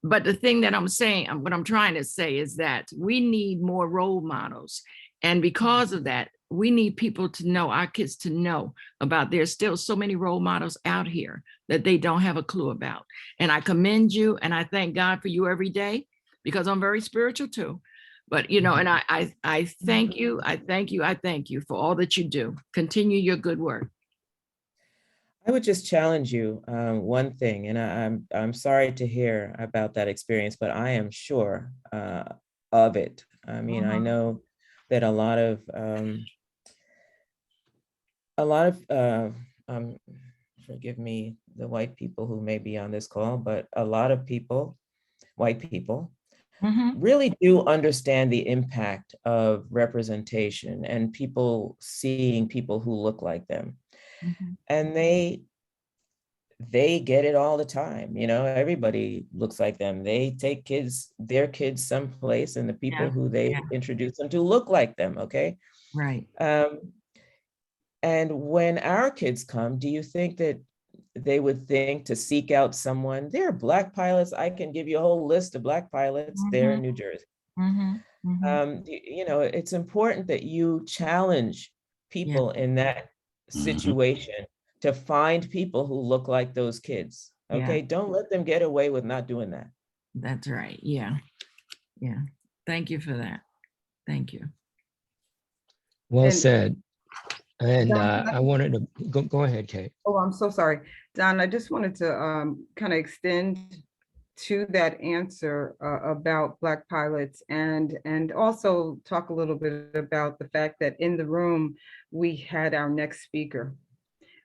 But the thing that I'm saying, what I'm trying to say is that we need more role models. And because of that, we need people to know, our kids to know about, there's still so many role models out here that they don't have a clue about. And I commend you, and I thank God for you every day, because I'm very spiritual too. But, and I thank you, I thank you for all that you do. Continue your good work. I would just challenge you one thing, and I'm sorry to hear about that experience, but I am sure of it. I mean, I know that a lot of forgive me, the white people who may be on this call, but a lot of people, white people, really do understand the impact of representation and people seeing people who look like them. And they they get it all the time. You know, everybody looks like them. They take their kids someplace, and the people Yeah, who they yeah. introduce them to look like them. Okay. Right. And when our kids come, do you think that they would think to seek out someone? There are Black pilots. I can give you a whole list of Black pilots there in New Jersey. You know, it's important that you challenge people in that situation to find people who look like those kids. Okay, don't let them get away with not doing that. That's right. Yeah. Yeah. Thank you for that. Thank you. Well And- said. And Don, I wanted to go ahead, Kate. Oh, I'm so sorry. Don, I just wanted to kind of extend to that answer about Black pilots and also talk a little bit about the fact that in the room, we had our next speaker.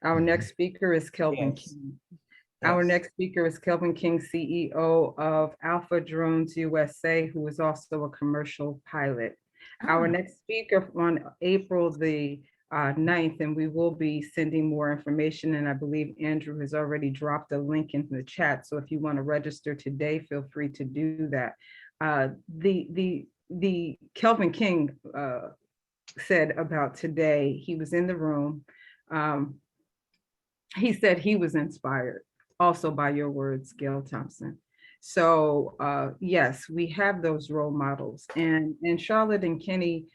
Our next speaker is Kelvin Yes. King. Our next speaker is Kelvin King, CEO of Alpha Drones USA, who is also a commercial pilot. Our next speaker on April the 9th, and we will be sending more information, and I believe Andrew has already dropped a link into the chat, so if you want to register today, feel free to do that. The Kelvin King said about today, he was in the room, he said he was inspired also by your words, Gail Thompson. So yes, we have those role models, and Charlotte and Kenny,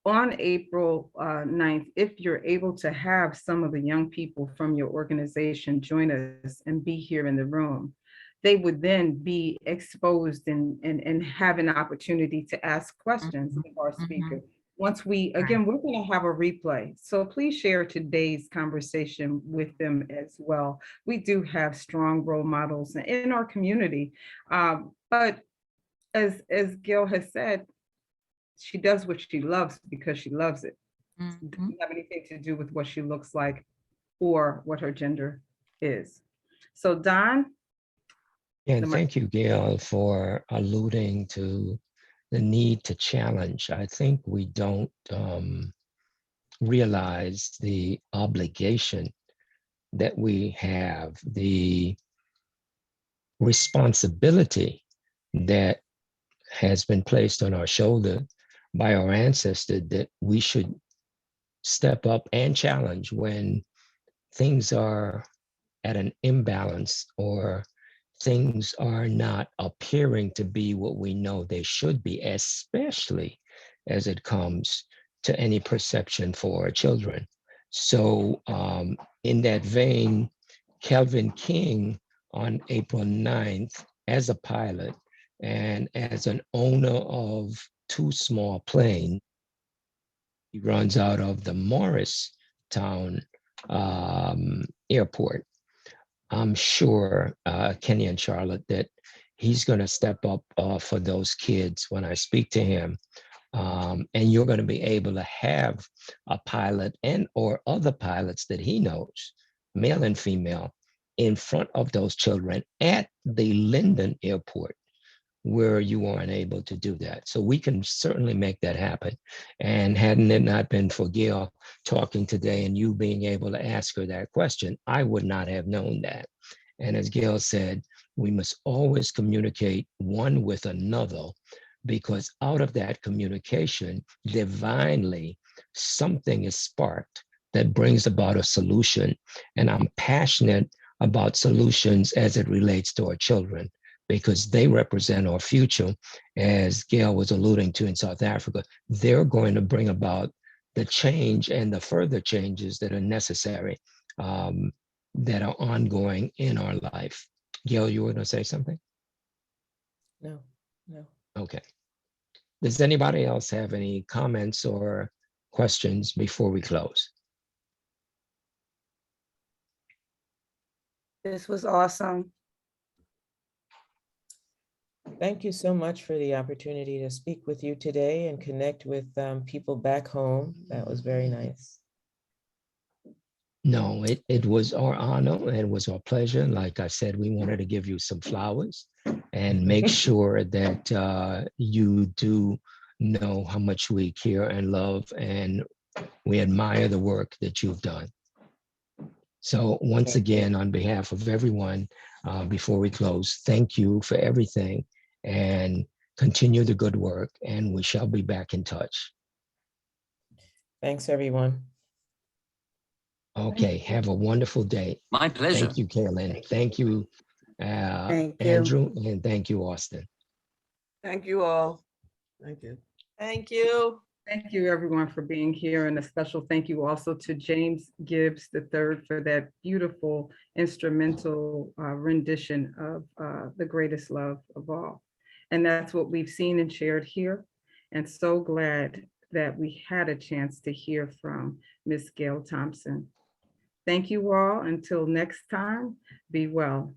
on April 9th, if you're able to have some of the young people from your organization join us and be here in the room, they would then be exposed and have an opportunity to ask questions of our speaker. Once we're going to have a replay. So please share today's conversation with them as well. We do have strong role models in our community. But as Gail has said, she does what she loves because she loves it. It doesn't have anything to do with what she looks like or what her gender is. So Don. And thank you, Gail, for alluding to the need to challenge. I think we don't realize the obligation that we have, the responsibility that has been placed on our shoulder by our ancestors, that we should step up and challenge when things are at an imbalance or things are not appearing to be what we know they should be, especially as it comes to any perception for our children. So in that vein, Kelvin King on April 9th, as a pilot and as an owner of 2 small planes, he runs out of the Morristown airport. I'm sure, Kenny and Charlotte, that he's going to step up for those kids when I speak to him. And you're going to be able to have a pilot and or other pilots that he knows, male and female, in front of those children at the Linden Airport, where you weren't able to do that. So we can certainly make that happen. And hadn't it not been for Gail talking today and you being able to ask her that question, I would not have known that. And as Gail said, we must always communicate one with another, because out of that communication, divinely, something is sparked that brings about a solution. And I'm passionate about solutions as it relates to our children, because they represent our future. As Gail was alluding to in South Africa, they're going to bring about the change and the further changes that are necessary, that are ongoing in our life. Gail, you were going to say something? No. Okay. Does anybody else have any comments or questions before we close? This was awesome. Thank you so much for the opportunity to speak with you today and connect with people back home. That was very nice. No, it was our honor and it was our pleasure. Like I said, we wanted to give you some flowers and make sure that you do know how much we care and love, and we admire the work that you've done. So once Thank you. again, on behalf of everyone, before we close, thank you for everything and continue the good work, and we shall be back in touch. Thanks, everyone. Okay, have a wonderful day. My pleasure. Thank you, Kaylin. Thank you, Thank you. Andrew, and thank you, Austin. Thank you all. Thank you. Thank you. Thank you, everyone, for being here, and a special thank you also to James Gibbs III for that beautiful instrumental rendition of The Greatest Love of All. And that's what we've seen and shared here. And so glad that we had a chance to hear from Miss Gail Thompson. Thank you all. Until next time, be well.